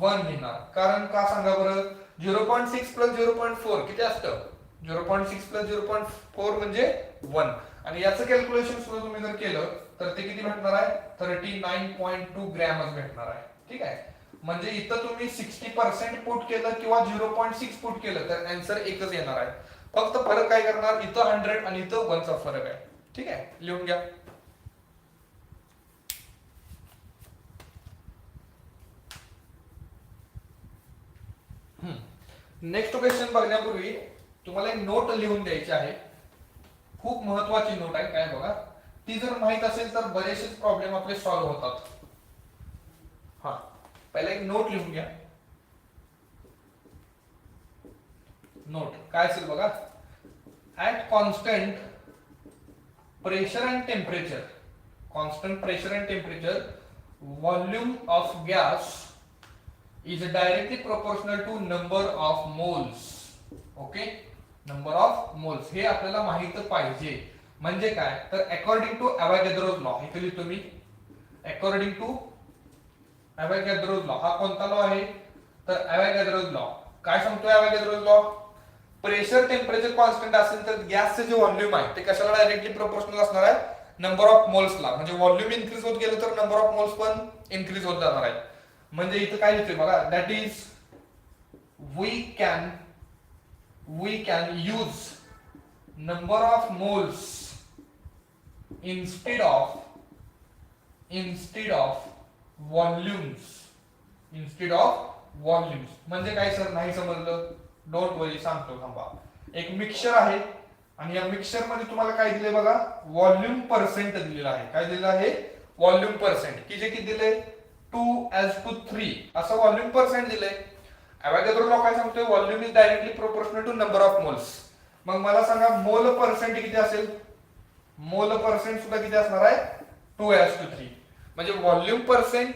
1 लिहिणार. कारण का सांगा बरं? 0.6 प्लस 0.4 किती असतं? 0.6 प्लस 0.4 म्हणजे 1. आणि याचं कॅल्क्युलेशन सुद्धा तुम्ही जर केलं तर ते किती भेटणार आहे? 39.2 ग्रॅमच भेटणार आहे. ठीक आहे. म्हणजे इथं तुम्ही 60% पुट केलं किंवा 0.6 पुट केलं तर आन्सर एकच येणार आहे. फक्त फरक काय करणार? इथं 100 आणि इथं 1 चा फरक आहे. ठीक आहे, लिहून घ्या. नेक्स्ट क्वेश्चन बघण्यापूर्वी तुम्हाला एक नोट लिहून द्यायची आहे. खूप महत्वाची नोट आहे. काय बघा, ती जर माहित असेल तर बरेचसे प्रॉब्लेम आपले सॉल्व्ह होतात. हा, पहिला एक नोट लिहून घ्या. नोट काय असेल बघा. At constant pressure and temperature, constant pressure and temperature, volume of gas is directly proportional to number of moles. Okay, number of moles हे आपल्याला माहित पाहिजे. म्हणजे काय? तर अकॉर्डिंग टू अवोगाद्रोज लॉ, इथे लिहितो मी. अकॉर्डिंग टू अवोगाद्रोज लॉ, हा कोणता लॉ आहे? तर अवोगाद्रोज लॉ. काय सांगतोय अवोगाद्रोज लॉ? प्रेशर टेम्परेचर कॉन्स्टंट असेल तर गॅसचे जे व्हॉल्यूम आहे ते कशाला डायरेक्टली प्रोपोर्शनल असणार आहे? नंबर ऑफ मोल्सला. म्हणजे व्हॉल्यूम इन्क्रीज होत गेलं तर नंबर ऑफ मोल्स पण इन्क्रीज होत जाणार आहे. म्हणजे इथं काय लिहितोय बघा. That is we can use number of moles instead of volumes. म्हणजे काय सर? नाही समजलं? डोंट वरी, सांगतो, थांबा. एक मिक्सचर आहे आणि या मिक्सचर मध्ये तुम्हाला काय दिले बघा? व्हॉल्यूम पर्सेंट दिलेला आहे. काय दिलेलं आहे? व्हॉल्यूम पर्सेंट, की जे किती दिले? 2:3 असं व्हॉल्यूम पर्सेंट दिलंय. अवोगाद्रो लॉ काय सांगतोय? Volume is directly proportional to number of moles. मग मला सांगा मोल पर्सेंट किती असेल? मोल पर्सेंट सुद्धा किती असणार आहे? 2:3. म्हणजे व्हॉल्यूम पर्सेंट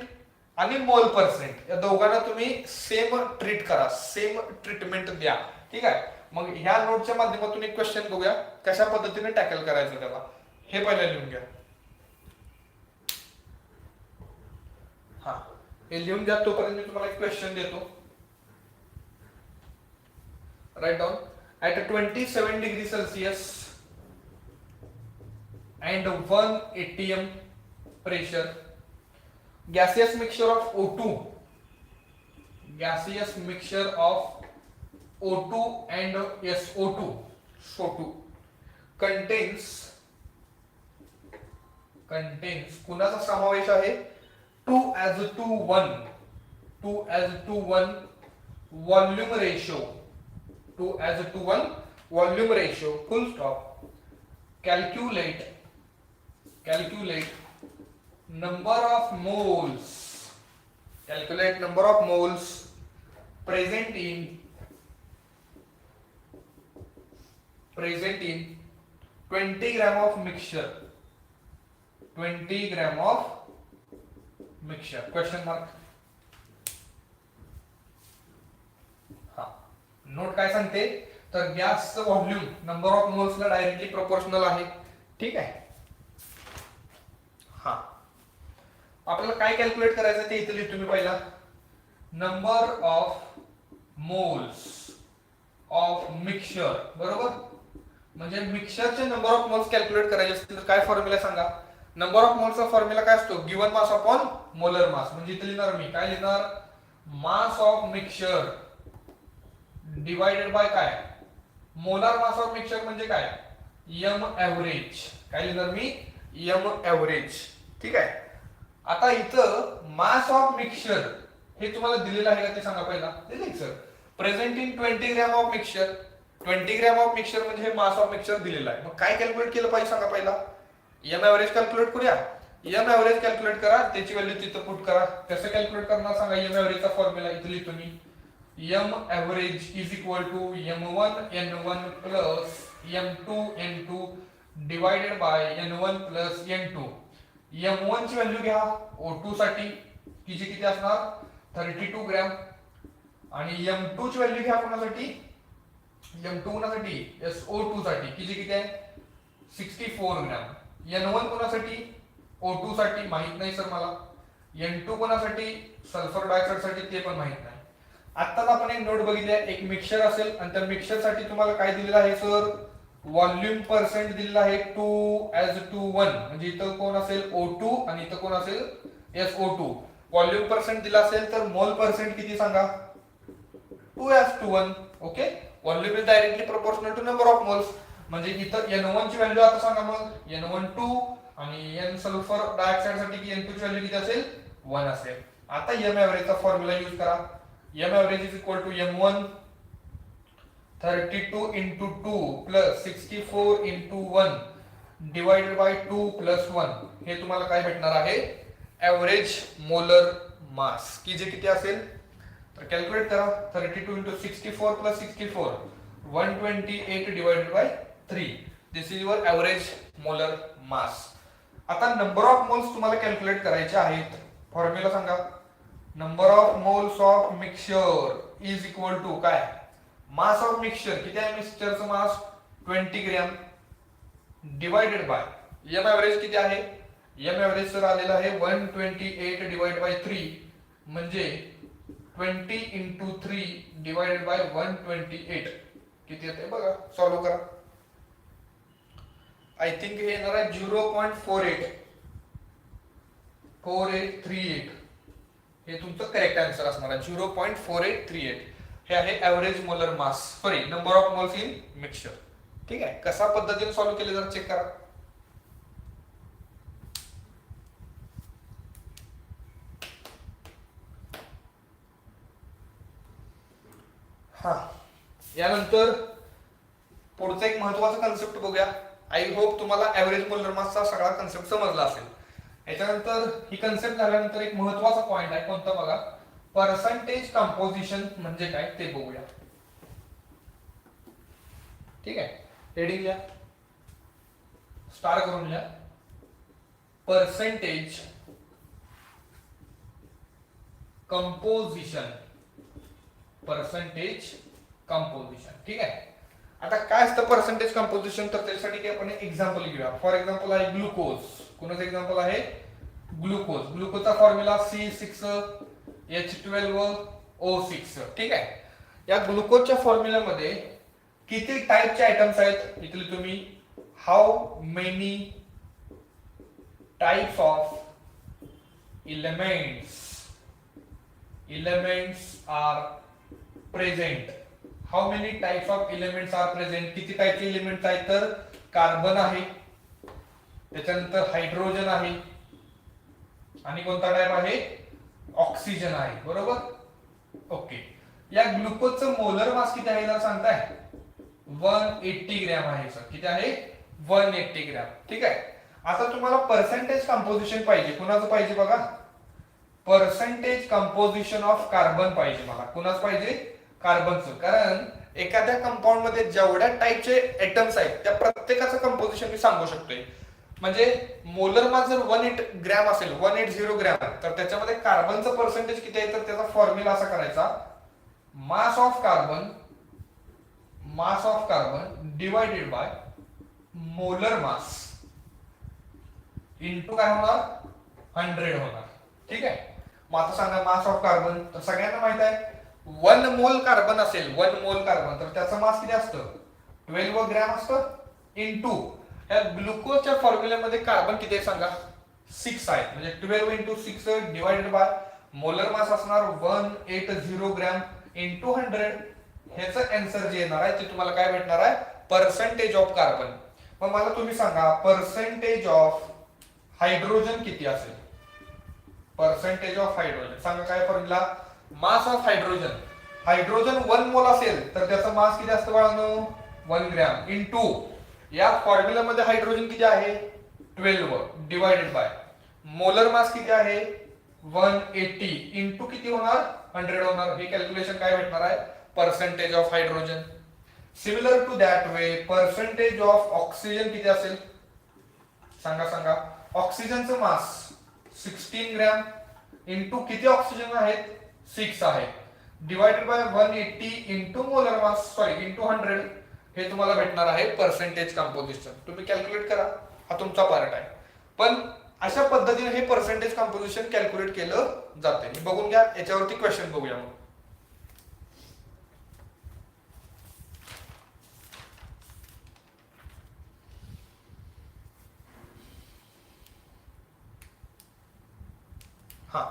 आणि मोल पर्सेंट या दोघांना तुम्ही सेम ट्रीट करा, सेम ट्रीटमेंट द्या. ठीक आहे. मग ह्या नोटच्या माध्यमातून एक क्वेश्चन बघूया कशा पद्धतीने टॅकल करायचं त्याला. हे पहिला लिहून घ्या. हा, हे लिहून घ्या. तोपर्यंत मी तुम्हाला एक क्वेश्चन देतो. Write down. At 27 degree Celsius and 1 atm pressure, gaseous mixture of O2 and SO2 contains कुणाचा समावेश आहे 2:1 volume ratio, 2:1 volume ratio, full stop. Calculate number of moles present in 20 gram of mixture. Question mark. हा, नोट काय सांगते तर गॅसचं व्हॉल्यूम नंबर ऑफ मोल्सला डायरेक्टली प्रोपोर्शनल आहे. ठीक आहे. हा, आपल्याला काय कॅल्क्युलेट करायचं ते इथे लिहितो मी पहिला. Number of moles of mixture, बरोबर. म्हणजे मिक्सचरचे नंबर ऑफ मोल्स कॅल्क्युलेट करायचे असतील तर काय फॉर्म्युला सांगा. नंबर ऑफ मोल्सचा फॉर्म्युला काय असतो given mass upon molar mass. म्हणजे इथे लिहिणार मी काय लिहिणार मास ऑफ मिक्सचर डिवाइडेड बाय काय मोलार मास ऑफ मिक्सचर म्हणजे काय एम एव्हरेज. काय लिहिणार मी एम एव्हरेज. ठीक आहे. आता इथं मास ऑफ मिक्सचर हे तुम्हाला दिलेलं आहे का ते सांगा पहिला. दिले sir. Present in 20 gram of mixture. 20 gram of mixture म्हणजे हे मास ऑफ मिक्सचर दिलेलं आहे. मग काय कॅल्क्युलेट केलं पाहिजे सांगा पहिला. एम एव्हरेज कॅल्क्युलेट करूया. एम एव्हरेज कॅल्क्युलेट करा, त्याची व्हॅल्यू तिथं पुट करा. कसं कॅल्क्युलेट करणार सांगा. एम एव्हरेजचा फॉर्म्युला इथे लिहितो मी. M average is equal to M1 N1 plus M2 N2 divided by N1 plus N2. M1 ची व्हॅल्यू घ्या O2 साठी, तिची किती असणार 32 ग्रॅम. आणि M2 ची व्हॅल्यू घ्या कोणासाठी M2 कोणासाठी SO2 साठी, किती किती आहे 64 ग्रॅम. N1 कोणासाठी O2 साठी माहित नाही सर मला. N2 कोणासाठी सल्फर डायऑक्साइड साठी ते पण माहित नाही. आत्ताच आपण एक नोट बघितली आहे. एक मिक्सचर असेल आणि त्या मिक्सचर साठी तुम्हाला काय दिलेलं आहे सर व्हॉल्यूम पर्सेंट दिलेला आहे 2:1. म्हणजे इथं कोण असेल O2 आणि इथं कोण असेल SO2. व्हॉल्यूम पर्सेंट दिला असेल तर मोल पर्सेंट किती सांगा 2:1. Okay. Volume is directly proportional to number of moles. म्हणजे इथं N1 ची व्हॅल्यू आता सांगा मग N12 आणि N सल्फर डायऑक्साइड साठी N2 ची व्हॅल्यू किती असेल 1 असेल. आता एम एव्हरेजचा फॉर्म्युला यूज करा. M average is equal to M1 32 into 2 plus 64 into 1 divided by 2 plus 1. हे तुम्हाला काय भेटणार आहे एव्हरेज मोलर मास की जे किती असेल तर कॅल्क्युलेट करा. 32 into 64 plus 64 128 divided by 3. This is your average molar mass. आता नंबर ऑफ मोल्स तुम्हाला कॅल्क्युलेट करायचे आहेत. फॉर्म्युला सांगा. Number of moles of mixture is equal to काय मास ऑफ मिक्सचर किती आहे मिक्सचरचं mass 20 gram divided by M average किती आहे एम एव्हरेज सर आलेला आहे 128 डिवाइड बाय 3 म्हणजे 20 into 3 डिवाइडेड बाय 128 किती येते बघा. सॉल्व्ह करा. आय थिंक हे येणार आहे 0.4838. हे तुमचं करेक्ट आन्सर असणार आहे 0.4838. हे आहे average molar mass sorry number of moles in mixture. ठीक आहे. कसा पद्धतीने सॉल्व्ह केले जरा चेक करा. हा, यानंतर पुढचा एक महत्वाचा कन्सेप्ट बघूया. आय होप तुम्हाला एव्हरेज मोलर मासचा सगळा कन्सेप्ट समजला असेल. याच्यानंतर ही कन्सेप्ट झाल्यानंतर एक महत्वाचा पॉइंट आहे कोणता बघा पर्सेंटेज कंपोजिशन म्हणजे काय ते बघूया. ठीक आहे. हेडिंग लिहा स्टार करून लिहा पर्सेंटेज कंपोजिशन. ठीक आहे. आता काय असतं पर्सेंटेज कंपोजिशन, तर त्यासाठी की आपण एक एक्झाम्पल घेऊया. फॉर एक्झाम्पल आहे ग्लुकोज. कोणाचं एक्झाम्पल आहे? ग्लुकोज. ग्लुकोजचा फॉर्म्युला C6H12O6. ठीक आहे. या ग्लुकोजच्या फॉर्म्युल्यामध्ये किती टाईपचे आयटम्स आहेत इथले तुम्ही, how many types of elements are present. How many types of elements are present. किती टाईपचे एलिमेंट्स आहेत? तर कार्बन आहे, त्याच्यानंतर हायड्रोजन आहे, आणि कोणता टाइप आहे? ऑक्सिजन आहे. बरोबर. ओके. या ग्लुकोजचं मोलर मास किती आहे जरा सांगताय? 180 ग्रॅम आहे सर. किती आहे? 180 ग्रॅम. ठीक आहे. आता तुम्हाला पर्सेंटेज कंपोजिशन पाहिजे. कुणाचं पाहिजे बघा? पर्सेंटेज कंपोजिशन ऑफ कार्बन पाहिजे मला. कुणाचं पाहिजे? कार्बनचं. कारण एखाद्या कंपाऊंड मध्ये जेवढ्या टाईपचे ऍटम्स आहेत त्या प्रत्येकाचं कंपोजिशन मी सांगू शकतोय. म्हणजे मोलर मास जर 180 ग्रॅम असेल, 180 ग्रॅम, तर त्याच्यामध्ये कार्बनचं पर्सेंटेज किती आहे? तर त्याचा फॉर्म्युला असा करायचा, mass of carbon divided by molar mass into काय होणार? 100 होणार. ठीक आहे. मग आता सांगा मास ऑफ कार्बन. तर सगळ्यांना माहित आहे 1 मोल कार्बन असेल, 1 मोल कार्बन, तर त्याचं मास किती असतं? 12 ग्रॅम असतं. इंटू या ग्लुकोजच्या फॉर्म्युल्यामध्ये कार्बन किती आहे सांगा? 6 आहे. म्हणजे 12 इंटू 6 डिवाइडेड बाय मोलर मास असणार 180 ग्रॅम इंटू 100. ह्याचं आन्सर जे येणार आहे ते तुम्हाला काय भेटणार आहे? Percentage of carbon. मग मला तुम्ही सांगा पर्सेंटेज ऑफ हायड्रोजन किती असेल? पर्सेंटेज ऑफ हायड्रोजन सांगा. काय फॉर्म्युला? मास ऑफ हायड्रोजन 1 मोल असेल तर त्याचा मास किती असतं बाळांनो? 1 ग्रॅम. इंटू या फॉर्म्युल्यामध्ये हायड्रोजन किती आहे? 12 डिवाइडेड बाय मोलर मास किती आहे? 180 इंटू किती होणार? 100 होणार. हे कॅल्क्युलेशन काय भेटणार आहे? Percentage of hydrogen. Similar to that way percentage of oxygen किती असेल सांगा. ऑक्सिजनचं मास 16 ग्रॅम इंटू किती ऑक्सिजन आहेत? 6 आहे. Divided by 180 into molar mass into 100. हे तुम्हाला भेटणार आहे पर्सेंटेज कंपोजिशन. तुम्ही कॅल्क्युलेट करा, हा तुमचा पार्ट आहे. पण अशा पद्धतीने हे पर्सेंटेज कंपोजिशन कॅल्क्युलेट केलं जाते. बघून घ्या, याच्यावरती क्वेश्चन बघूया मग. हा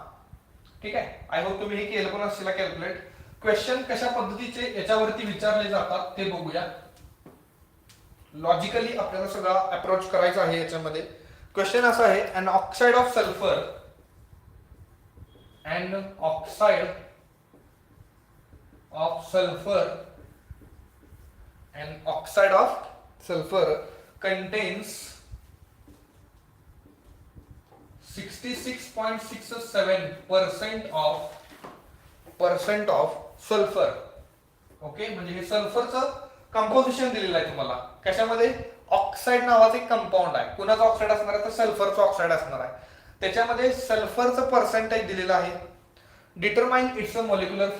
ठीक आहे. आय होप तुम्ही हे केलं पण असेल कॅल्क्युलेट. क्वेश्चन कशा पद्धतीचे याच्यावरती विचारले जातात ते बघूया. लॉजिकली आपल्याला सगळा अप्रोच करायचा आहे याच्यामध्ये. क्वेश्चन असा आहे, an oxide of sulphur contains 66.67% of sulphur. Okay. म्हणजे हे सल्फरचं कंपोजिशन दिलेलं आहे तुम्हाला. कशामध्ये? ऑक्साइड नावाचं एक कंपाऊंड आहे. कुणाचं ऑक्साइड असणार आहे? तर सल्फरचं ऑक्साइड असणार आहे. त्याच्यामध्ये सल्फरचं पर्सेंटेज दिलेलं आहे. Determine its molecular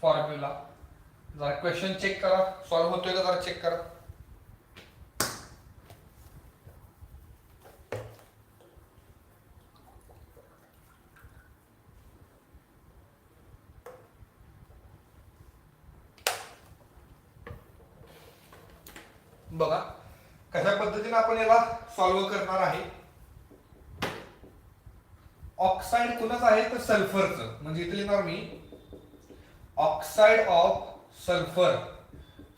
formula. जरा क्वेश्चन चेक करा, सॉल्व्ह होतोय का जरा चेक करा. बघा कशा पद्धतीने आपण याला सॉल्व्ह करणार आहे. ऑक्साइड कुणाचं आहे? तर सल्फरचं. म्हणजे इथे लिहिणार मी ऑक्साइड ऑफ सल्फर.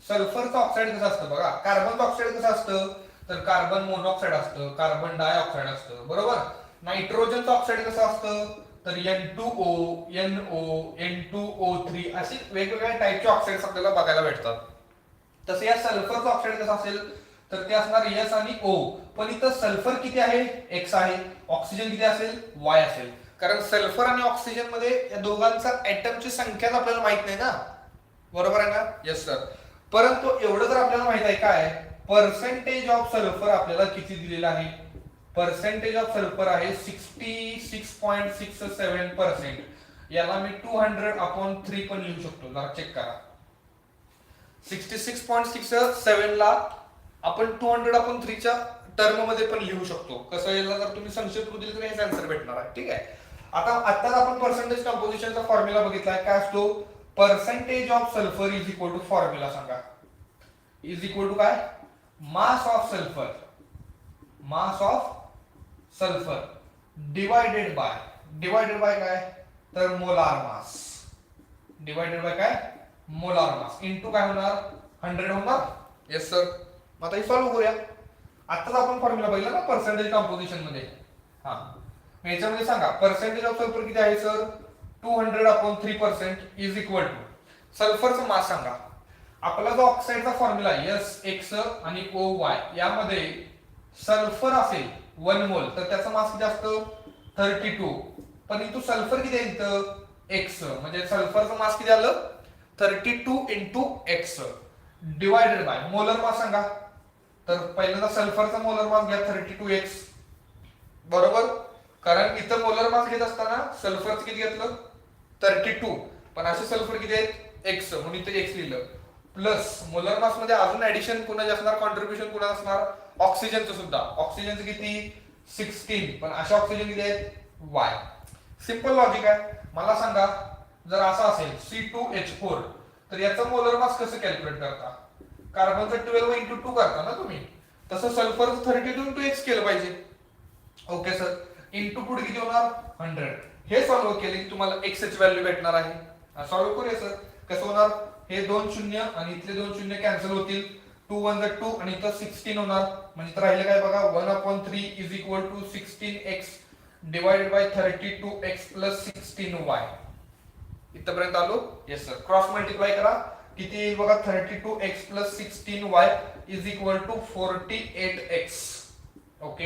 सल्फरचं ऑक्साइड कसं असतं बघा. कार्बनचं ऑक्साइड कसं असतं? तर कार्बन मोनॉक्साइड असतं, कार्बन डायऑक्साइड असतं. बरोबर. नायट्रोजनचं ऑक्साइड कसं असतं? तर N2O, NO, N2O3 अशी वेगवेगळ्या टाईपचे ऑक्साइड्स आपल्याला बघायला भेटतात. तसं या सल्फरचं ऑक्साइड कसं असेल? तर ते असणार S आणि O. पण इथं सल्फर किती आहे? X आहे. ऑक्सिजन किती असेल? Y असेल. कारण सल्फर आणि ऑक्सिजन मध्ये या दोघांचा ऍटमची संख्याच आपल्याला माहित नाही ना. बरोबर आहे ना? Yes sir. परंतु एवढं जर आपल्याला माहित आहे काय पर्सेंटेज ऑफ सल्फर आपल्याला किती दिलेलं आहे? पर्सेंटेज ऑफ सल्फर आहे 66.67%. याला मी 200/3 पण लिहू शकतो, जरा चेक करा. 66.67 ला आपण 200/3 च्या टर्म मध्ये पण लिहू शकतो. कसं, याला जर तुम्ही संक्षिप्त रूप दिले तर हेच आन्सर भेटणार आहे. ठीक आहे. आताच आपण पर्सेंटेज कंपोजिशनचा फॉर्म्युला बघितलाय. काय असतो? Percentage of sulphur is equal to, formula सांगा, इज इक्वल टू काय? Mass of sulphur, mass of sulphur divided by काय? तर मोलार मास, डिवायडेड बाय काय? मोलार मास इंटू काय होणार? 100 होणार. Yes sir. आता हे सॉल्व्ह करूया. आताच आपण फॉर्म्युला बघितला ना पर्सेंटेज कंपोजिशन मध्ये. हा, याच्यामध्ये सांगा पर्सेंटेज ऑफ सल्फर किती आहे सर? 200/3% इज इक्वल टू सल्फरचा मास सांगा. आपला जो ऑक्साईडचा फॉर्म्युला आहे SX आणि OY, यामध्ये सल्फर असेल 1 मोल तर त्याचा मास किती असतं? 32. पण इथं सल्फर किती आहे? इथं X, म्हणजे सल्फरचा मास किती आलं? 32 into X divided by molar मास सांगा. तर पहिल्यांदा सल्फरचा मोलर मास घ्या 32x, बरोबर. कारण इथं मोलर मास घेत असताना सल्फरचं किती घेतलं? 32. पण असे सल्फर किती आहेत? X, म्हणून इथं X लिहिलं. प्लस मोलर मास मध्ये अजून ऍडिशन कुणाचे असणार? कॉन्ट्रीब्युशन कुणाचं असणार? ऑक्सिजनचं सुद्धा. ऑक्सिजनचं किती? 16. पण अशा ऑक्सिजन किती आहेत? Y. सिंपल लॉजिक आहे. मला सांगा, जर असं असेल C2H4 तर याचं मोलर मास कसं कॅल्क्युलेट करता? कार्बनचं 12 इंटू 2 करता ना तुम्ही, तसं सल्फर 32 इंटू X केलं पाहिजे. Okay sir. इंटू पुढे किती होणार? 100. हे सॉल्व्ह केले की तुम्हाला X ची व्हॅल्यू भेटणार आहे. सॉल्व्ह करूया सर. कसं होणार? हे 2 शून्य आणि इथले 2 शून्य कॅन्सल होतील. 2 1 2 आणि इथं 16 होणार. म्हणजे इथं राहिलं काय बघा? 1/3 is equal to 16x divided by 32x plus 16y. इथपर्यंत आलो? Yes sir. क्रॉस मल्टिप्लाय करा. किती येईल बघा? 32x plus 16y is equal to 48x. Okay.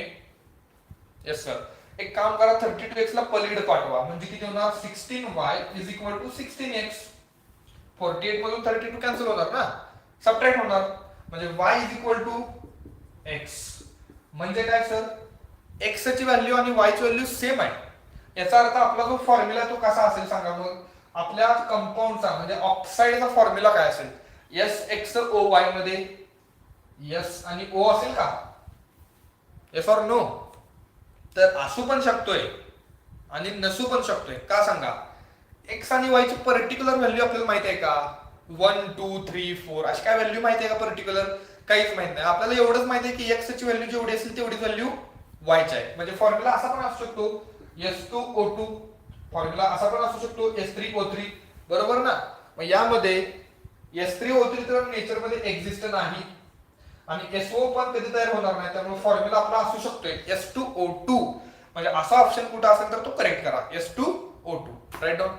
Yes sir. एक काम करा, 32x ला पलीकडे पाठवा, म्हणजे किती होणार? 16y is equal to 16x. 48 मधून 32 कॅन्सल होणार ना, सबट्रॅक्ट होणार, म्हणजे y is equal to x. म्हणजे काय सर? x ची व्हॅल्यू आणि y ची व्हॅल्यू सेम आहे. याचा अर्थ आपला जो फॉर्म्युला तो कसा असेल सांगा मग? आपल्या कंपाऊंडचा म्हणजे ऑक्साईडचा फॉर्म्युला काय असेल? SXOY मध्ये S आणि O असेल का? Yes or no? तर असू पण शकतोय आणि नसू पण शकतोय. का सांगा? X आणि Y ची पर्टिक्युलर व्हॅल्यू आपल्याला माहिती आहे का? 1 2 3 4 अशी काय व्हॅल्यू माहिती आहे का पर्टिक्युलर? काहीच माहित नाही. आपल्याला एवढंच माहिती आहे की X ची व्हॅल्यू जेवढी असेल तेवढीच व्हॅल्यू Y ची आहे. म्हणजे फॉर्म्युला असा पण असू शकतो S2O2, फॉर्म्युला असा पण असू शकतो S3O3, बरोबर ना? मग यामध्ये S3O3 तर नेचर मध्ये एक्झिस्ट नाही आणि SO पण कधी तयार होणार नाही, त्यामुळे फॉर्म्युला आपला असू शकतोय S2O2. म्हणजे असा ऑप्शन कुठे असेल तर तो करेक्ट करा, S2O2. Right down.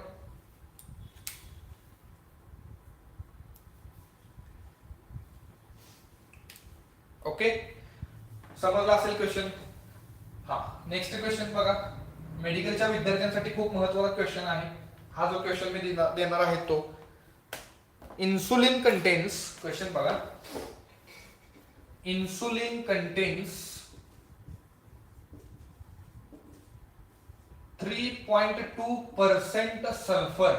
ओके, समजला असेल क्वेश्चन? हा, नेक्स्ट क्वेश्चन बघा. मेडिकलच्या विद्यार्थ्यांसाठी खूप महत्त्वाचा क्वेश्चन आहे हा. जो क्वेश्चन मी देणार आहे तो इन्सुलिन कंटेन्स, क्वेश्चन बघा. Insulin contains 3.2% sulfur,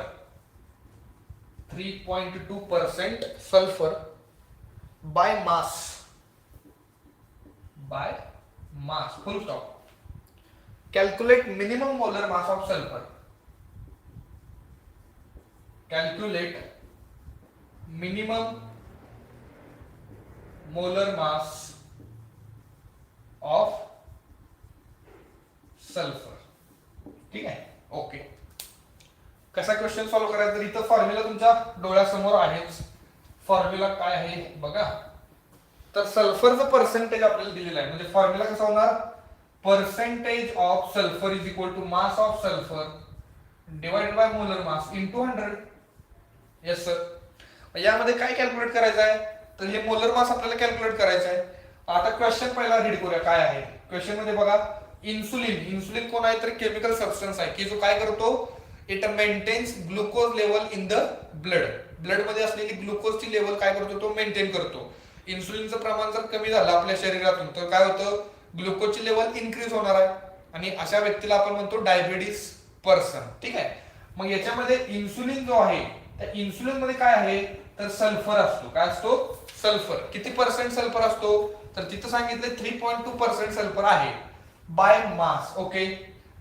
3.2% sulfur by mass, full stop. Calculate minimum molar mass of sulfur. Calculate minimum molar mass of sulfur. ठीक आहे. ओके, कसा क्वेश्चन सॉल्व्ह करायचा? तर इथं फॉर्म्युला तुमच्या डोळ्यासमोर आहेच. फॉर्म्युला काय आहे बघा. तर सल्फरचं पर्सेंटेज आपल्याला दिलेलं आहे, म्हणजे फॉर्म्युला कसा होणार? Percentage of sulphur is equal to mass of sulphur divided by molar mass into 100. Yes sir. यामध्ये काय कॅल्क्युलेट करायचं आहे? तर हे मोलर मास आपल्याला कॅल्क्युलेट करायचं आहे. आता क्वेश्चन पहिला रीड करूया काय आहे. क्वेश्चन मध्ये बघा, इन्सुलिन कोण आहे? तर केमिकल सबस्टन्स आहे की जो काय करतो? It maintains glucose level in the blood. Blood मध्ये असलेली ग्लुकोजची लेवल काय करतो? तो मेंटेन करतो. इन्सुलिनचं प्रमाण जर कमी झालं आपल्या शरीरातून तर काय होतं? ग्लुकोजची लेवल इन्क्रीज होणार आहे आणि अशा व्यक्तीला आपण म्हणतो डायबिटीस पर्सन. ठीक आहे. मग याच्यामध्ये इन्सुलिन जो आहे त्या इन्सुलिन मध्ये काय आहे तर सल्फर असतो. काय असतो? सल्फर. किती पर्सेंट सल्फर असतो तर तिथं सांगितलं 3.2% सल्फर आहे by mass. Okay.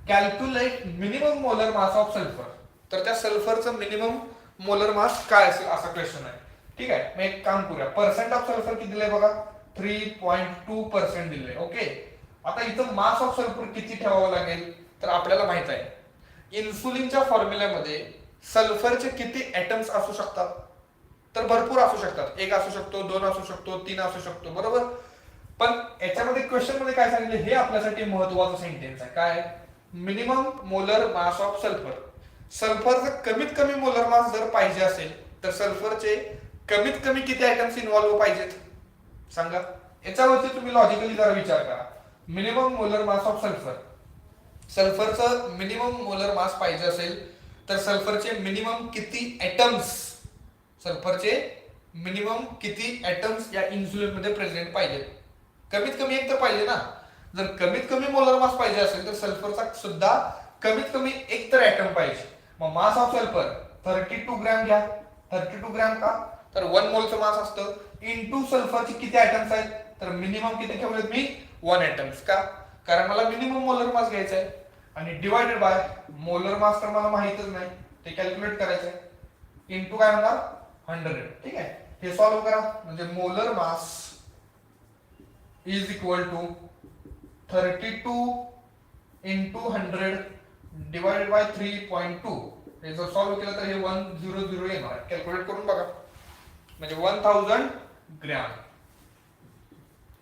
Calculate minimum molar mass of sulphur. तर त्या सल्फरचं मिनिमम मोलर मास काय असेल असा क्वेश्चन आहे. ठीक आहे. मग एक काम करूया. पर्सेंट ऑफ सल्फर किती दिलंय बघा 3.2% दिलंय. ओके. आता इथं मास ऑफ सल्फर किती ठेवावं लागेल तर आपल्याला माहित आहे इन्सुलिनच्या फॉर्म्युल्यामध्ये सल्फरचे किती ऍटम्स असू शकतात तर भरपूर असू शकतात. 1 असू शकतो, 2 असू शकतो, 3 असू शकतो. बरोबर. पण याच्यामध्ये क्वेश्चन मध्ये काय सांगितलं हे आपल्यासाठी महत्वाचं सेंटेन्स आहे. काय? Minimum molar mass of sulphur. सल्फरचं कमीत कमी मोलर मास जर पाहिजे असेल तर सल्फरचे कमीत कमी किती आयटम्स इन्व्हॉल्व्ह पाहिजेत सांगा. याच्यावरती तुम्ही लॉजिकली जरा विचार करा. Minimum molar mass of sulphur. सल्फरचं मिनिमम मोलर मास पाहिजे असेल तर सल्फरचे मिनिमम किती ऍटम्स सल्फरचे मिनिमम किती ऍटम्स या इन्सुलिन मध्ये प्रेझेंट पाहिजेत. कमीत कमी एक तर पाहिजे ना. जर कमीत कमी मोलर मास पाहिजे असेल तर सल्फरचा सुद्धा कमीत कमी एक तर ऍटम पाहिजे. मग मास ऑफ सल्फर 32 ग्रॅम घ्या. 32 ग्रॅम का तर 1 मोलचं मास असतं इंटू सल्फरचे किती ऍटम्स आहेत तर मिनिमम किती ठेवलेत मी 1 ऍटम्स. का कारण मला मिनिमम मोलर मास घ्यायचा आहे आणि डिवायडेड बाय मोलर मास तर मला माहितच नाही ते कॅल्क्युलेट करायचं आहे इंटू काय होणार 100. ठीक आहे. हे सॉल्व्ह करा म्हणजे molar mass is equal to 32 into 100 divided by 3.2. हे जर सॉल्व्ह केलं तर हे 100 येणार आहे. कॅल्क्युलेट करून बघा म्हणजे 1000 gram.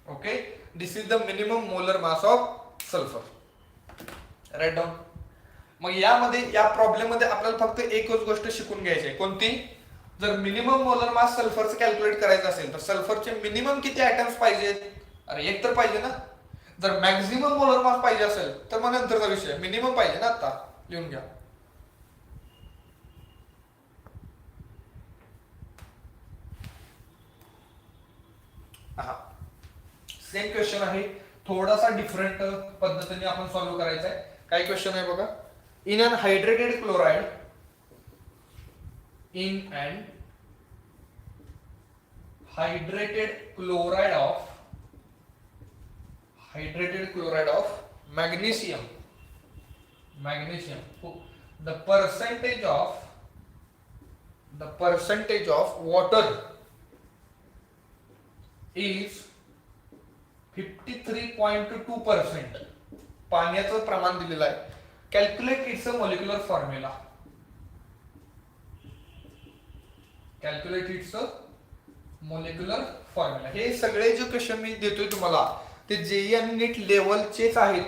Okay. This is the minimum molar mass of sulphur. Write down. मग यामध्ये या प्रॉब्लेम मध्ये आपल्याला फक्त एकच गोष्ट शिकून घ्यायची आहे. कोणती? जर मिनिमम मोलर मास सल्फरचं कॅल्क्युलेट करायचं असेल तर सल्फरचे मिनिमम किती आयटम्स पाहिजेत. अरे एक तर पाहिजे ना. जर मॅक्झिमम मोलर मास पाहिजे असेल तर मग नंतरचा विषय. मिनिमम पाहिजे ना. आता लिहून घ्या. सेम क्वेश्चन आहे थोडासा डिफरंट पद्धतीने आपण सॉल्व्ह करायचा आहे. काय क्वेश्चन आहे बघा. In an hydrated chloride in an hydrated chloride of magnesium the percentage of water is 53.2%. पाण्याचं प्रमाण दिलेलं आहे. Calculate it's molecular formula. Calculate it's molecular formula. हे सगळे जे क्वेश्चन मी देतोय तुम्हाला ते जेई आणि नीट लेवलचेच आहेत.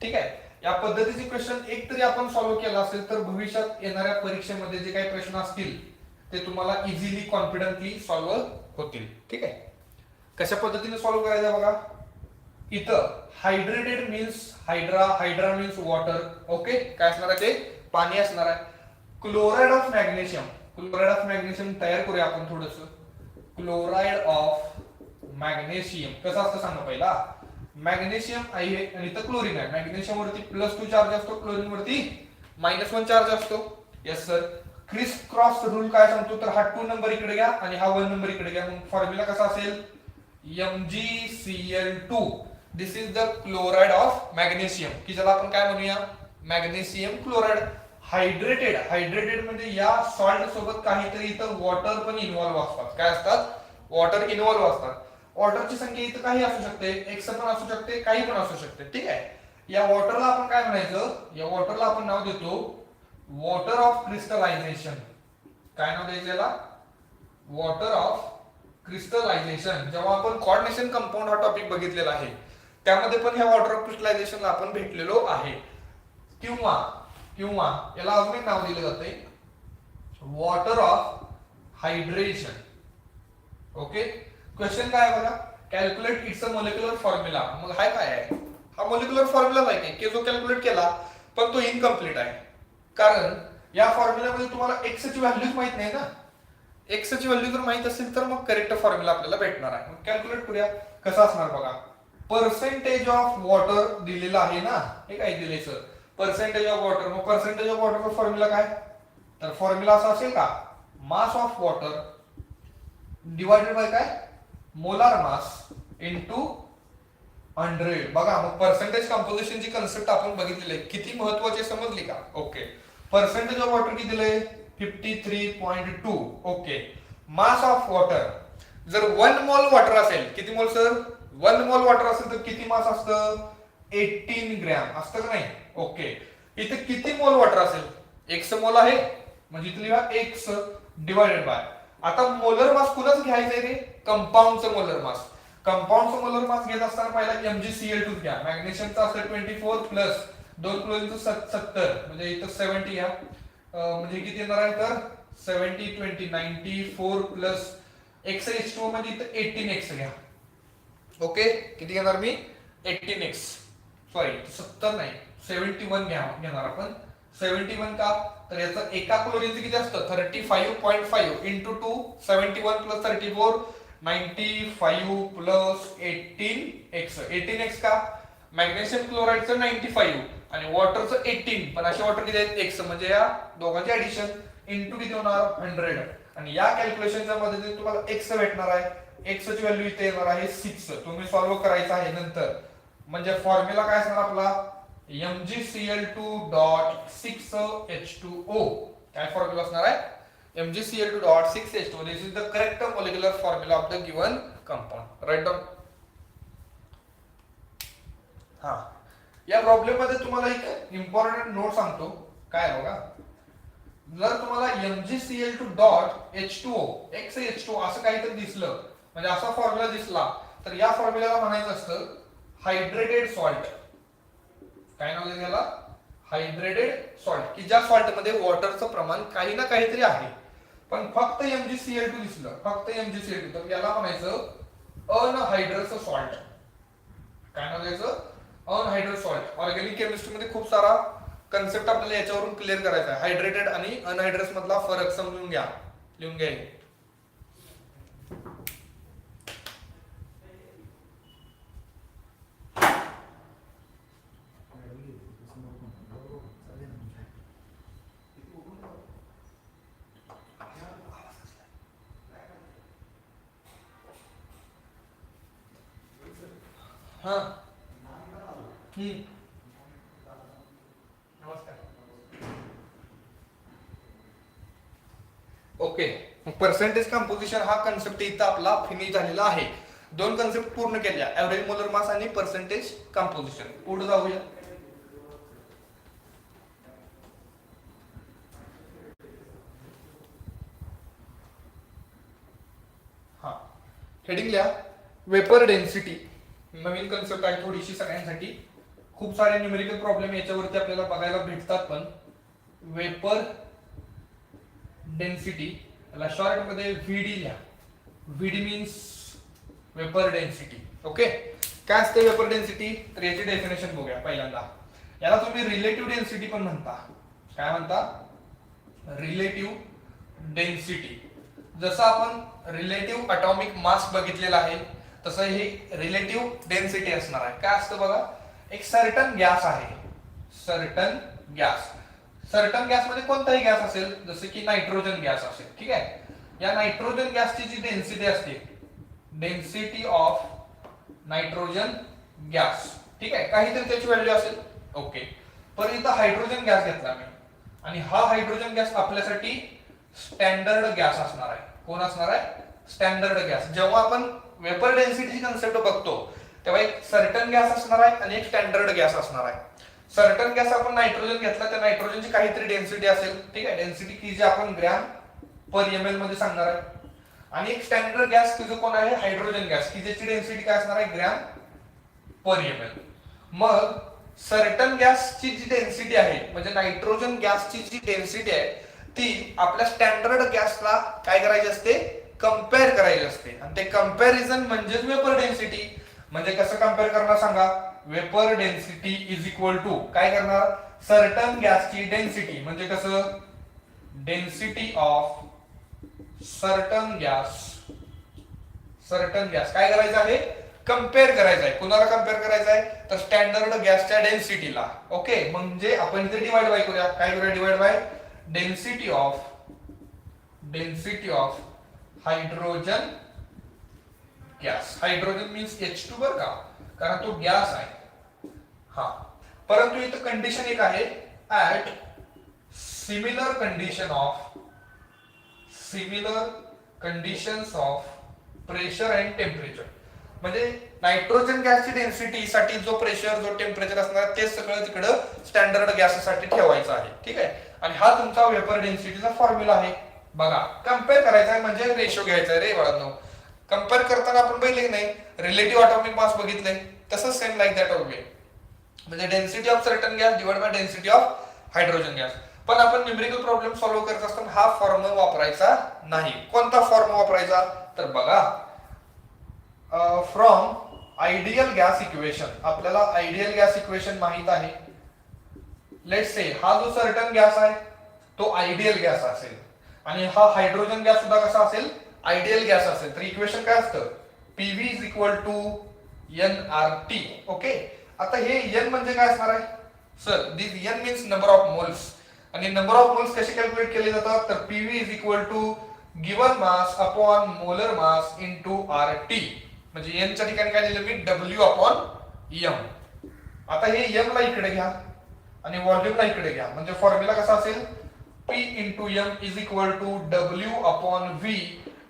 ठीक आहे. या पद्धतीचे क्वेश्चन एक तरी आपण सॉल्व्ह केला असेल तर भविष्यात येणाऱ्या परीक्षेमध्ये जे काही प्रश्न असतील ते तुम्हाला इझिली कॉन्फिडंटली सॉल्व्ह होतील. ठीक आहे. कशा पद्धतीने सॉल्व्ह करायचं बघा. इथं hydrated means hydra means water. Okay. काय असणार आहे ते पाणी असणार आहे. क्लोराइड ऑफ मॅग्नेशियम तयार करूया आपण थोडस. क्लोराइड ऑफ मॅग्नेशियम कसं असतं सांगा. पहिला मॅग्नेशियम आहे आणि इथं क्लोरीन आहे. मॅग्नेशियम वरती +2 चार्ज असतो, क्लोरीन वरती -1 चार्ज असतो. Yes sir. Criss cross rule काय सांगतो तर हा 2 नंबर इकडे घ्या आणि हा 1 नंबर इकडे घ्या. मग फॉर्म्युला कसा असेल MgCl2. This is the chloride of magnesium की ज्याला आपण काय म्हणूया मॅग्नेशियम क्लोराइड. हायड्रेटेड म्हणजे या सॉल्ट सोबत काहीतरी इथं वॉटर पण इन्व्हॉल्व्ह असतात. काय असतात? वॉटर इन्व्हॉल्व्ह असतात. वॉटरची संख्या इथं काही असू शकते, एक्स पण असू शकते, काही पण असू शकते. ठीक आहे. या वॉटरला आपण काय म्हणायचं? या वॉटरला आपण नाव देतो वॉटर ऑफ क्रिस्टलायझेशन. काय नाव द्यायचं याला? Water of crystallisation. जेव्हा आपण कोऑर्डिनेशन कंपाऊंड हा टॉपिक बघितलेला आहे त्यामध्ये पण ह्या वॉटर ऑफ क्रिस्टलायझेशनला आपण भेटलेलो आहे. किंवा याला अजून एक नाव दिलं जाते water of hydration. Okay. Question काय आहे बघा. Calculate it's a molecular formula. मग हाय काय आहे? हा मॉलिक्युलर फॉर्म्युला आहे की जो कॅल्क्युलेट केला पण तो इनकम्प्लीट आहे. कारण या फॉर्म्युल्यामध्ये तुम्हाला एक्स ची व्हॅल्यूच माहित नाही ना. एक्स ची व्हॅल्यू जर माहित असेल तर मग करेक्ट फॉर्म्युला आपल्याला भेटणार आहे. मग कॅल्क्युलेट करूया कसं असणार बघा. पर्सेंटेज ऑफ वॉटर दिलेलं आहे ना, हे काय दिले सर, पर्सेंटेज ऑफ वॉटर. मग पर्सेंटेज ऑफ वॉटरचा फॉर्म्युला काय, तर फॉर्म्युला असा असेल का, mass of water divided by काय, मोलार मास इंटू 100. बघा मग पर्सेंटेज कंपोजिशनची कन्सेप्ट आपण बघितलेली आहे, किती महत्वाची समजली का. ओके, पर्सेंटेज ऑफ वॉटर किती दिलंय, 53.2. ओके, मास ऑफ वॉटर, जर 1 मोल वॉटर असेल, किती मोल सर, 1 मोल वॉटर असेल तर किती मास असतं, 18 ग्रॅम असतं का नाही. ओके, इथे किती मोल वॉटर असेल, x मोल आहे, म्हणजे इथे लिहा x डिवायडेड बाय. आता मोलर मास कुणाच घ्यायचंय रे, कंपाऊंडचं मोलर मास. कंपाऊंडचं मोलर मास घेत असताना पहिला MgCl2 घ्या. मॅग्नेशियमचा असेल 24 प्लस 2 क्लोरीनचं 70, म्हणजे इथं 70 घ्या. म्हणजे किती येणार आहे तर 70 20 94 प्लस XH2 म्हणजे इथं 18x घ्या. ओके, किती घेणार मी, 18x, सॉरी 70 नाही 71 घेणार आपण. 71 का, तर याचं एका क्लोरीनचं किती असतं, 35.5 into 2, 71 plus 34, 95 plus 18x. 18x का, मॅग्नेशियम क्लोराईडचं 95 आणि वॉटरचं 18, पण असे वॉटर किती आहेत, x, म्हणजे या दोघांचे ऍडिशन इंटू किती होणार, 100. आणि या कॅल्क्युलेशनच्या मदतीने तुम्हाला x भेटणार आहे. x ची व्हॅल्यू इथे येणार आहे 6. तुम्ही सॉल्व्ह करायचं आहे नंतर. म्हणजे फॉर्म्युला काय असणार आपला, Mgcl2.6H2O. काय फॉर्म्युला असणार आहे, Mgcl2.6H2O. This is the correct molecular formula of the given compound. Write down. हा, या प्रॉब्लेम मध्ये तुम्हाला एक इम्पॉर्टंट नोट सांगतो. काय बघा, जर तुम्हाला MgCl2.H2O XH2 असं काहीतरी दिसलं, म्हणजे असा फॉर्म्युला दिसला, तर या फॉर्म्युल्याला म्हणायचं असतं हायड्रेटेड सॉल्ट. काय नाव आहे त्याला, हायड्रेटेड सॉल्ट, की ज्या सॉल्ट मध्ये वॉटरचं प्रमाण काही ना काहीतरी आहे, पण फक्त MgCl2 दिसलं, फक्त MgCl2, तर याला म्हणायचं अनहायड्रस सॉल्ट. काय नाव द्यायचं, अनहायड्रस सॉल्ट. ऑर्गॅनिक केमिस्ट्री मध्ये खूप सारा कन्सेप्ट आपल्याला याच्यावरून क्लिअर करायचा आहे. हायड्रेटेड आणि अनहायड्रस मधला फरक समजून घ्या, लिहून घ्या. हा, नमस्कार. ओके, पर्सेंटेज कंपोजिशन हा कन्सेप्ट इथं आपला फिनिश झालेला आहे. 2 कन्सेप्ट पूर्ण केल्या, एव्हरेज मोलर मास आणि पर्सेंटेज कंपोजिशन. पुढे जाऊया. हा, हेडिंग लिहा, वेपर डेन्सिटी. नवीन कन्सेप्ट आहे थोडीशी सगळ्यांसाठी. खूप सारे न्यूमेरिकल प्रॉब्लेम याच्यावरती आपल्याला बघायला भेटतात. पण वेपर डेन्सिटी, त्याला शॉर्ट मध्ये व्हीडी लिहा. व्हीडी मीन्स वेपर डेन्सिटी. ओके, काय असते वेपर डेन्सिटी, तर याची डेफिनेशन बघूया पहिल्यांदा. याला तुम्ही रिलेटिव्ह डेन्सिटी पण म्हणता. काय म्हणता, रिलेटिव्ह डेन्सिटी. जसं आपण रिलेटिव्ह अटॉमिक मास बघितलेला आहे, तसं हे रिलेटिव्ह डेन्सिटी असणार आहे. काय असतं बघा, एक सर्टन गॅस आहे, सर्टन गॅस. सर्टन गॅस मध्ये कोणताही गॅस असेल, जसे की नायट्रोजन गॅस असेल, ठीक आहे. या नायट्रोजन गॅसची जी डेन्सिटी असते, डेन्सिटी ऑफ नायट्रोजन गॅस, ठीक आहे, काहीतरी त्याची व्हॅल्यू असेल. ओके, पण इथं हायड्रोजन गॅस घेतला मी, आणि हा हायड्रोजन गॅस आपल्यासाठी स्टँडर्ड गॅस असणार आहे. कोण असणार आहे, स्टँडर्ड गॅस. जेव्हा आपण वेपर डेन्सिटी कन्सेप्ट बघतो, तेव्हा एक सर्टन गॅस असणार आहे आणि एक स्टँडर्ड गॅस असणार आहे. सर्टन गॅस आपण नायट्रोजन घेतला, त्या नायट्रोजनची काहीतरी डेन्सिटी असेल, ठीक आहे, डेन्सिटी की जी आपण ग्रॅम पर एम एल मध्ये सांगणार आहे. आणि एक स्टँडर्ड गॅस तुझं कोण आहे, हायड्रोजन गॅस, की ज्याची डेन्सिटी काय असणार आहे, ग्रॅम पर एम एल. मग सर्टन गॅसची जी डेन्सिटी आहे, म्हणजे नायट्रोजन गॅसची जी डेन्सिटी आहे, ती आपल्या स्टँडर्ड गॅसला काय करायची असते, कम्पेअर करायची असते. आणि ते कम्पॅरिझन म्हणजेच वेपर डेन्सिटी. म्हणजे कसं कम्पेअर करणार सांगा, vapour density is equal to काय करणार, सर्टन गॅसची डेन्सिटी, म्हणजे कसं, density of certain gas. Certain gas काय करायचं आहे, कम्पेअर करायचं आहे. कुणाला कम्पेअर करायचं आहे? तर स्टँडर्ड गॅसच्या डेन्सिटीला. ओके, म्हणजे आपण इथे डिवाइड बाय करूया. काय करूया? Divide by density of hydrogen gas. Hydrogen means H2 बर का, कारण तो गॅस आहे. हा, परंतु इथं कंडिशन एक आहे, at similar conditions of pressure and temperature. म्हणजे नायट्रोजन गॅसची डेन्सिटी साठी जो प्रेशर जो टेम्परेचर असणार ते सगळं तिकडं स्टँडर्ड गॅससाठी ठेवायचं आहे. ठीक आहे, आणि हा तुमचा वेपर डेन्सिटीचा फॉर्म्युला आहे. बघा, कम्पेअर करायचा आहे म्हणजे रेशो घ्यायचा आहे रे बाळांनो. कम्पेअर करताना आपण पहिले की नाही रिलेटिव्ह ॲटॉमिक मास बघितलंय, तसंच same like that of way. म्हणजे density of certain gas divide by density of hydrogen gas. पण आपण न्यूमेरिकल प्रॉब्लेम सॉल्व्ह करत असताना हा फॉर्म वापरायचा नाही. कोणता फॉर्म वापरायचा? तर बघा, फ्रॉम आयडियल गॅस इक्वेशन. आपल्याला आयडियल गॅस इक्वेशन माहित आहे. लेट्स से हा जो सर्टन गॅस आहे तो आयडियल गॅस असेल आणि हा हायड्रोजन गॅस सुद्धा कसा असेल? आयडियल गॅस असेल. तर इक्वेशन काय असतं? PV is equal to NRT. Okay, आता हे N म्हणजे काय असणार आहे? Sir, this N means number of moles. आणि नंबर ऑफ मोल्स कसे कॅल्क्युलेट केले जातात? तर PV is equal to given mass upon molar mass into RT. म्हणजे N च्या ठिकाणी काय लिहिलं मी? W upon M. आता हे M ला इकडे घ्या आणि व्हॉल्यूमला इकडे घ्या. म्हणजे फॉर्म्युला कसा असेल? P into M is equal to W upon V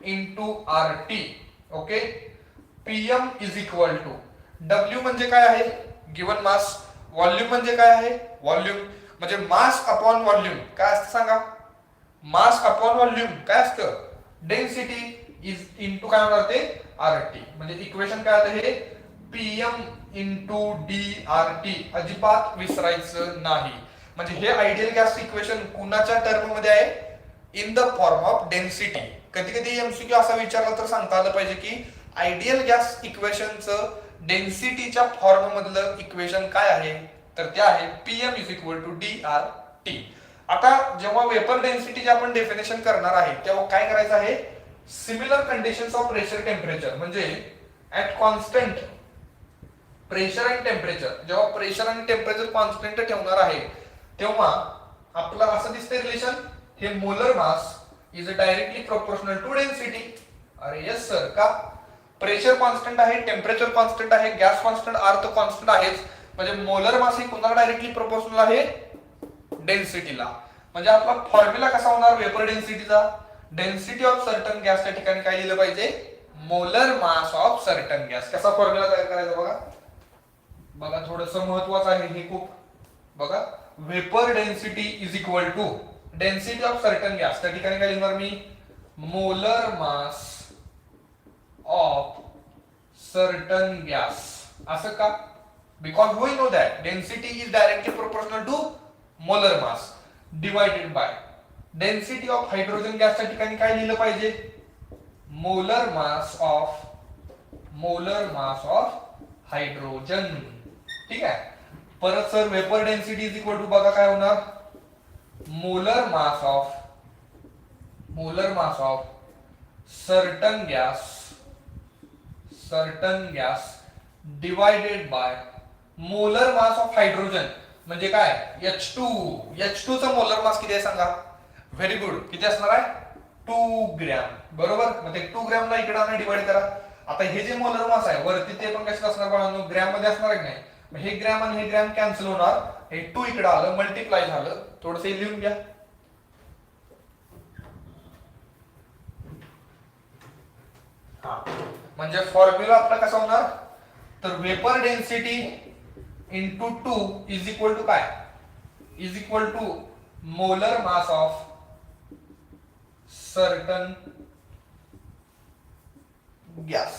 into RT. Okay, PM is equal to W म्हणजे काय आहे? Given mass. व्हॉल्यूम म्हणजे काय आहे? व्हॉल्यूम. म्हणजे मास अपॉन व्हॉल्यूम काय असतं सांगा? मास अपॉन व्हॉल्यूम काय असतं? डेन्सिटी इज इंटू काय होणार ते? RT. म्हणजे इक्वेशन काय आलं हे? PM into DRT. अजिबात विसरायचं नाही. म्हणजे हे आयडियल गॅस इक्वेशन कुणाच्या टर्म मध्ये आहे? In the form of density. कधी कधी MCQ असा विचारला तर सांगता आलं पाहिजे की आयडियल गॅस इक्वेशनचं डेन्सिटीच्या फॉर्म मधलं इक्वेशन काय आहे? तर ते आहे PM is equal to DRT. आता जेव्हा वेपर डेन्सिटीचे आपण डेफिनेशन करणार आहे तेव्हा काय करायचं आहे? Similar conditions of pressure temperature. म्हणजे at constant pressure and temperature, जेव्हा प्रेशर आणि टेम्परेचर कॉन्स्टंट ठेवणार आहे तेव्हा आपलं असं दिसतंय रिलेशन, हे molar mass is directly proportional to density. अरे यस सर, का? प्रेशर कॉन्स्टंट आहे, टेम्परेचर कॉन्स्टंट आहे, गॅस कॉन्स्टंट, आर तर कॉन्स्टंट आहेच. म्हणजे मोलर मास हे कुणाला डायरेक्टली प्रोपोर्शनल आहे? डेन्सिटीला. म्हणजे आपला फॉर्म्युला कसा होणार वेपर डेन्सिटीचा? डेन्सिटी ऑफ सर्टन गॅसच्या ठिकाणी काय लिहिलं पाहिजे? Molar mass of certain gas. कसा फॉर्म्युला तयार करायचा बघा. बघा, थोडंसं महत्वाचं आहे हे खूप. बघा, vapour density is equal to density of certain gas. त्या ठिकाणी काय लिहिणार मी? Molar mass of certain gas. असं का? Because we know that density is directly proportional to molar mass divided by density of hydrogen गॅसच्या ठिकाणी काय लिहिलं पाहिजे? Molar mass of hydrogen. ठीक आहे. परत sir vapour density is equal to बघा काय होणार? Molar mass of certain gas divided by molar mass of hydrogen. म्हणजे काय? H2 चा मोलर मास किती आहे सांगा? Very good. किती असणार आहे? 2 ग्रॅम. बरोबर. मग ते 2 ग्रॅमला इकडे आणा, डिवाइड करा. आता हे जे मोलर मास आहे वरती ते पण कसं असणार बाळांनो? ग्रॅम मध्ये असणार आहे की नाही? मग हे ग्रॅम आणि हे ग्रॅम कॅन्सल होणार. हे 2 इकडे आलं, मल्टिप्लाय झालं. थोडंसं लिहून घ्या. म्हणजे फॉर्म्युला आपला कसा होणार? तर vapour density into 2 is equal to काय? Is equal to molar mass of certain gas.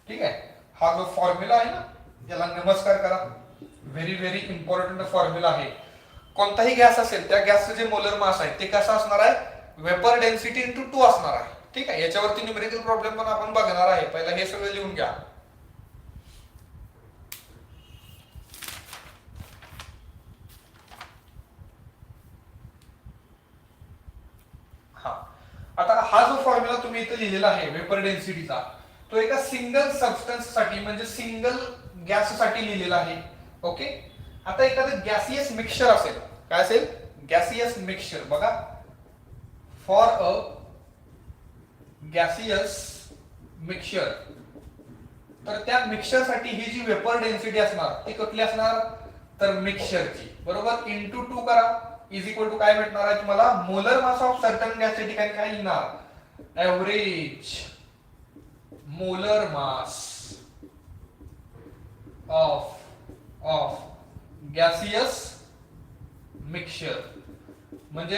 ठीक आहे. हा जो फॉर्म्युला आहे ना याला नमस्कार करा. व्हेरी व्हेरी इम्पॉर्टंट फॉर्म्युला आहे. कोणताही गॅस असेल त्या गॅसचं जे मोलर मास आहे ते कसं असणार आहे? वेपर डेन्सिटी इंटू 2 असणार आहे. ठीक आहे. याच्यावरती न्यूमेरिकल प्रॉब्लेम पण आपण बघणार आहे. पहिला हे सगळं लिहून घ्या. आता हा जो फॉर्म्युला तुम्ही इथे लिहिलेला आहे वेपर डेन्सिटीचा, तो एका सिंगल सबस्टन्स साठी म्हणजे सिंगल गॅस साठी लिहिलेला आहे. ओके. आता एखादं गॅसियस मिक्सचर असेल, काय असेल? Gaseous mixture. बघा, फॉर अ गॅसियस मिक्सचर, तर त्या मिक्सचर साठी ही जी वेपर डेन्सिटी असणार ती कुठली असणार? तर मिक्सचरची. बरोबर. इंटू 2 करा, इज इक्वल टू काय भेटणार आहे तुम्हाला? Molar mass of certain gas च्या ठिकाणी काय लिहिणार? Average molar mass of gaseous mixture. म्हणजे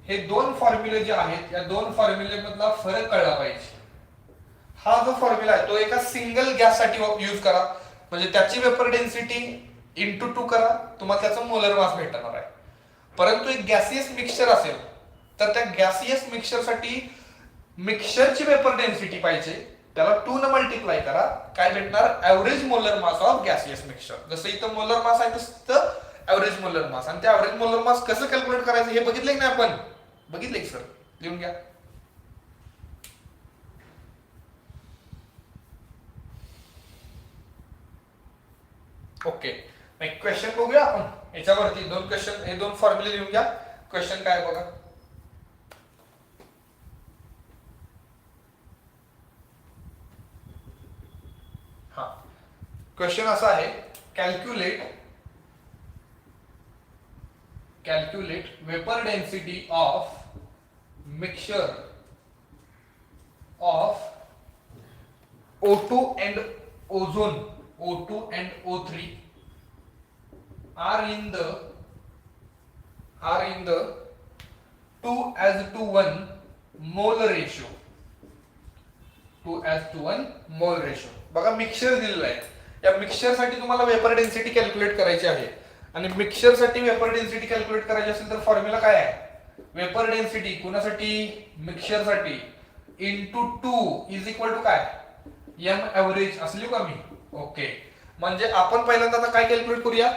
हे दोन फॉर्म्युले जे आहेत या दोन फॉर्म्युले मधला फरक कळला पाहिजे. हा जो फॉर्म्युला आहे तो एका सिंगल गॅस साठी यूज करा, म्हणजे त्याची वेपर डेन्सिटी इंटू 2 करा, तुम्हाला त्याचा मोलर मास भेटणार आहे. परंतु एक गॅसियस मिक्सचर असेल तर त्या गॅसियस मिक्सचर साठी मिक्सचरची वेपर डेन्सिटी पाहिजे, त्याला 2 न मल्टिप्लाय करा, काय भेटणार? Average molar mass of gaseous mixture. जसं इथं मोलर मास आहे तसं एव्हरेज मोलर मास. आणि त्या एव्हरेज मोलर मास कसं कॅल्क्युलेट करायचं हे बघितले की नाही आपण? बघितले सर? लिहून घ्या. ओके. एक क्वेश्चन बघूया आपण याच्यावरती. दोन क्वेश्चन, हे दोन फॉर्म्युले लिहून घ्या. क्वेश्चन काय बघा. हा क्वेश्चन असा आहे, calculate vapour density of mixture of O2 and ozone, O2 and O3 are in the 2:1 mole ratio. 2:1 mole ratio. बघा, मिक्सचर दिलेलं आहे. या मिक्सचर साठी तुम्हाला वेपर डेन्सिटी कॅल्क्युलेट करायची आहे. आणि मिक्सचर साठी वेपर डेन्सिटी कॅल्क्युलेट करायची असेल तर फॉर्म्युला काय आहे? वेपर डेन्सिटी कुणासाठी? मिक्सचर साठी इंटू 2 इज इक्वल टू काय? M average. असली का मी? ओके. म्हणजे आपण पहिल्यांदा आता काय कॅल्क्युलेट करूया?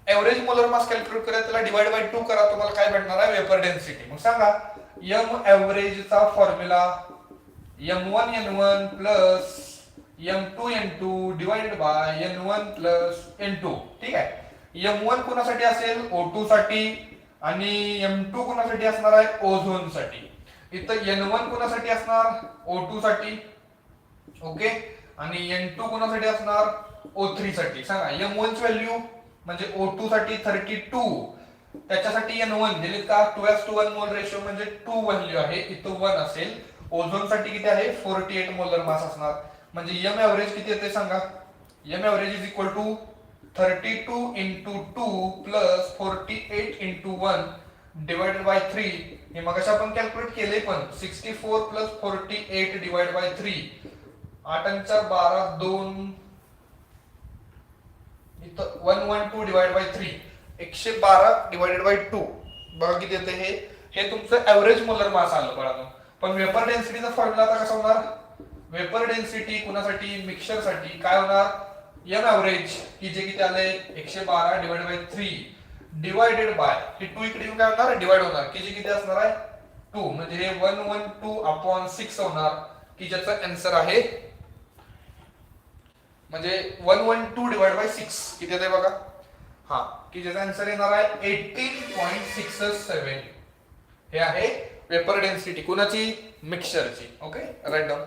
एव्हरेज मोलर मास कॅल्क्युलेट करूया. त्याला डिवाइड बाय 2 करा, तुम्हाला काय भेटणार आहे? Vapour density. मग सांगा, एम एव्हरेजचा formula M1 N1 plus M2 N2 divided by N1 plus N2. ठीक आहे. M1 कोणासाठी असेल? O2 साठी. आणि M2 कोणासाठी असणार आहे? ओझोन साठी. इथं N1 कोणासाठी असणार? O2 साठी. ओके. आणि N2 कोणासाठी असणार? O3 साठी. सांगा, M1 ची व्हॅल्यू म्हणजे O2 साठी 32, त्याच्यासाठी N1 दिले का? 2:1 मोल रेशो म्हणजे 2 व्हॅल्यू आहे, इथं 1 असेल. ओझोन साठी किती आहे? 48 मोलर मास असणार. म्हणजे एम एव्हरेज किती येते सांगा? M average is equal to 32 into 2 plus 48 into 1 divided by 3. हे मग आपण कॅल्क्युलेट केले पण 64 प्लस 48 डिवाइड बाय 3. 8 आणि 4 12, 2 इथं 112 डिवाइड बाय 3. 112 divided by 2. बघा किती येते हे. हे तुमचं एव्हरेज मोलर मास आलं बाळांनो. पण वेपर डेन्सिटीचा फॉर्म्युला आता कसा होणार? वेपर डेन्सिटी कुणासाठी? मिक्सचर साठी काय होणार? एम एव्हरेज की जे किती आले? 112 डिवाइड बाय 3 डिवाइडेड बाय हे 2 इकडे येऊन काय होणार? डिवाइड होणार की जे किती असणार आहे? 2. म्हणजे हे 112 अपॉन 6 होणार की ज्याचा आन्सर आहे, म्हणजे 112 डिवाइड बाय 6 किती येते बघा. हा, की ज्याचा आन्सर येणार आहे 18.67. हे आहे वेपर डेन्सिटी कुणाची? मिक्सचरची. ओके. Write down.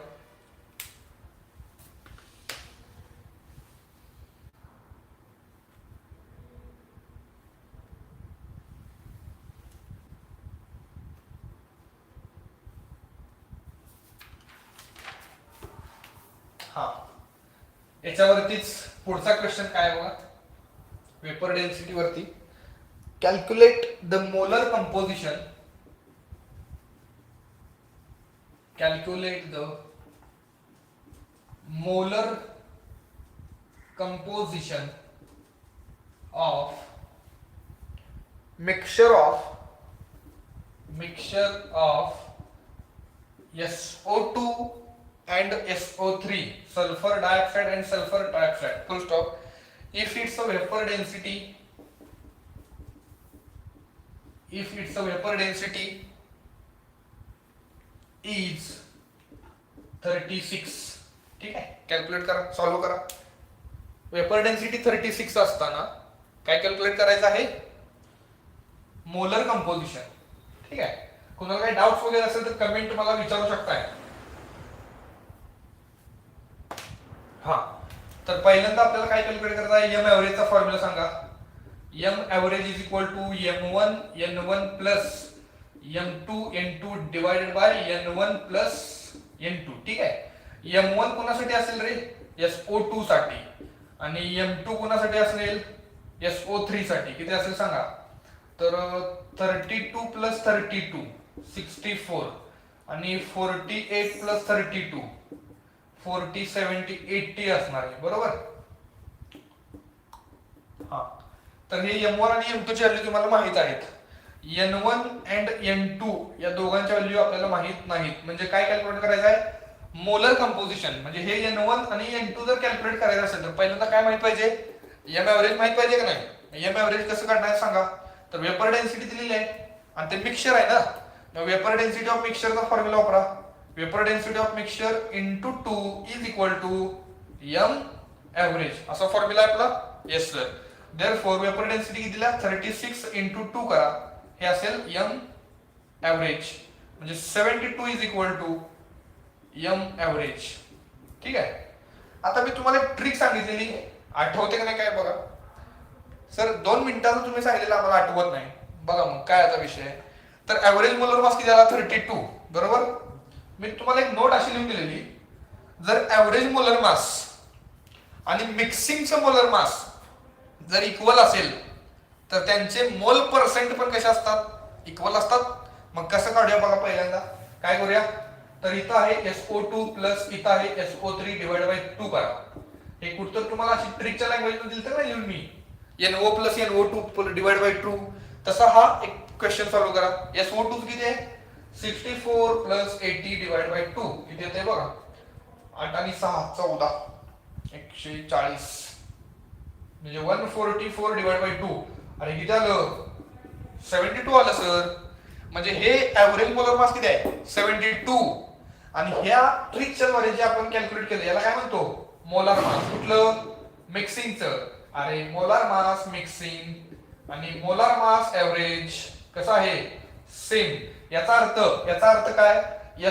हा, याच्यावरतीच पुढचा क्वेश्चन काय बघा. वेपर डेन्सिटी वरती. Calculate the molar composition. Calculate the molar composition of mixture of SO2 and SO3, sulfur dioxide and sulfur dioxide, full stop. If it's a vapor density is 36, ठीक आहे, कॅल्क्युलेट करा, सॉल्व्ह करा. वेपर डेन्सिटी 36 असताना काय कॅल्क्युलेट करायचं आहे, मोलर कंपोजिशन. ठीक आहे, कुणाला काही डाऊट्स वगैरे असेल तर कमेंट मला विचारू शकताय. हा, तर पहिल्यांदा आपल्याला काय कॅल्क्युलेट करायचं आहे, एम ऍव्हरेजचा फॉर्म्युला सांगा. M average is equal to M1 N1 plus M2 N2 divided by N1 plus N2. ठीक आहे, M1 कोणासाठी असेल रे, SO2 साठी, आणि M2 कोणासाठी असेल, SO3 साठी. किती असेल सांगा, तर 32 प्लस 32 64, आणि 48 प्लस 32 40 70 80 असणार आहे, बरोबर. हा, तर हे M1 आणि M2 ची व्हॅल्यू तुम्हाला माहित आहेत. N1 अँड N2 या दोघांच्या व्हॅल्यू आपल्याला माहित नाहीत. म्हणजे काय कॅल्क्युलेट करायचं आहे, मोलर कंपोजिशन. म्हणजे हे N1 आणि N2 जर कॅल्क्युलेट करायचं असेल तर पहिल्यांदा काय माहित पाहिजे, एम ऍव्हरेज माहित पाहिजे का नाही. एम ऍव्हरेज कसं काढणार सांगा, तर वेपर डेन्सिटी दिलेली आहे आणि ते मिक्सचर आहे ना, वेपर डेन्सिटी ऑफ मिक्सचरचा फॉर्म्युला वापरा. Vapour density of mixture into 2 is equal to M average, असा फॉर्म्युला आहे आपला. Yes sir. Therefore vapour density कितीला, 36 इंटू 2 करा, हे असेल एम ऍव्हरेज. म्हणजे 72 is equal to M average. ठीक आहे, आता मी तुम्हाला एक ट्रिक सांगितलेली, आठवते का नाही काय बघा. सर 2 मिनिटाचं तुम्ही सांगितलेलं आम्हाला आठवत नाही. बघा मग काय आता विषय आहे, तर ऍव्हरेज मोलर मास किती आला, 32, बरोबर. मी तुम्हाला एक नोट अशी लिहून दिलेली, जर ऍव्हरेज मोलर मास आणि मिक्सिंगचं मोलर मास जर इक्वल असेल तर त्यांचे मोल पर्सेंट पण कसे असतात, इक्वल असतात. मग कसं काढूया बघा, पहिल्यांदा काय करूया, तर इथं आहे SO2 प्लस इथं आहे SO3 डिवाइड बाय 2 करा. हे कुठं तुम्हाला अशी ट्रिकच्या लँग्वेज मध्ये दिलं तर नाही लिहून मी, NO plus NO2 divide by 2, तसा हा एक क्वेश्चन सॉल्व्ह करा. SO2 किती आहे, 64 प्लस 80 डिवाइड बाय 2 किती येते बघा, 8 आणि 6 14 140, म्हणजे 144 डिवाइड बाय 2. आणि किती आलं, 72 आलं सर. म्हणजे हे ऍव्हरेज मोलर मास किती आहे, 72. आणि ह्या ट्रिकच्या द्वारे जे आपण कॅल्क्युलेट केलं याला काय म्हणतो, मोलार मास. कुठलं, मिक्सिंगचं. अरे मोलार मास मिक्सिंग आणि मोलार मास ऍव्हरेज कसं आहे, सेम. याचा अर्थ काय,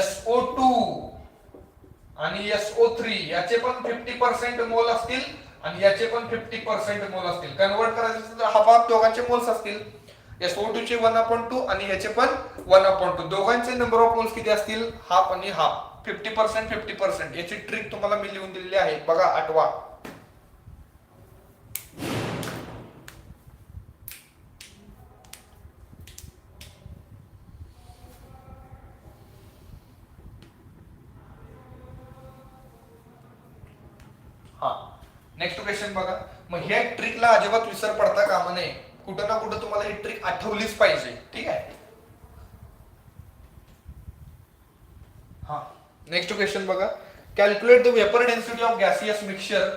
SO2 आणि SO3 याचे पण 50% मोल असतील आणि याचे पण 50% मोल असतील. कन्वर्ट करायचं असेल तर हाफ हाफ दोघांचे मोल्स असतील. SO2 चे 1/2 आणि ह्याचे पण 1/2. दोघांचे नंबर ऑफ मोल्स किती असतील, हाफ आणि हाफ, 50% 50%. याची ट्रिक तुम्हाला मी लिहून दिलेली आहे, बघा आठवा. हा, नेक्स्ट क्वेश्चन बघा. मग ह्या ट्रिकला अजिबात विसर पडता कामा नये, कुठं ना कुठं तुम्हाला ही ट्रिक आठवलीच पाहिजे. ठीक आहे, हा. नेक्स्ट क्वेश्चन बघा, calculate the vapour density of gaseous mixture.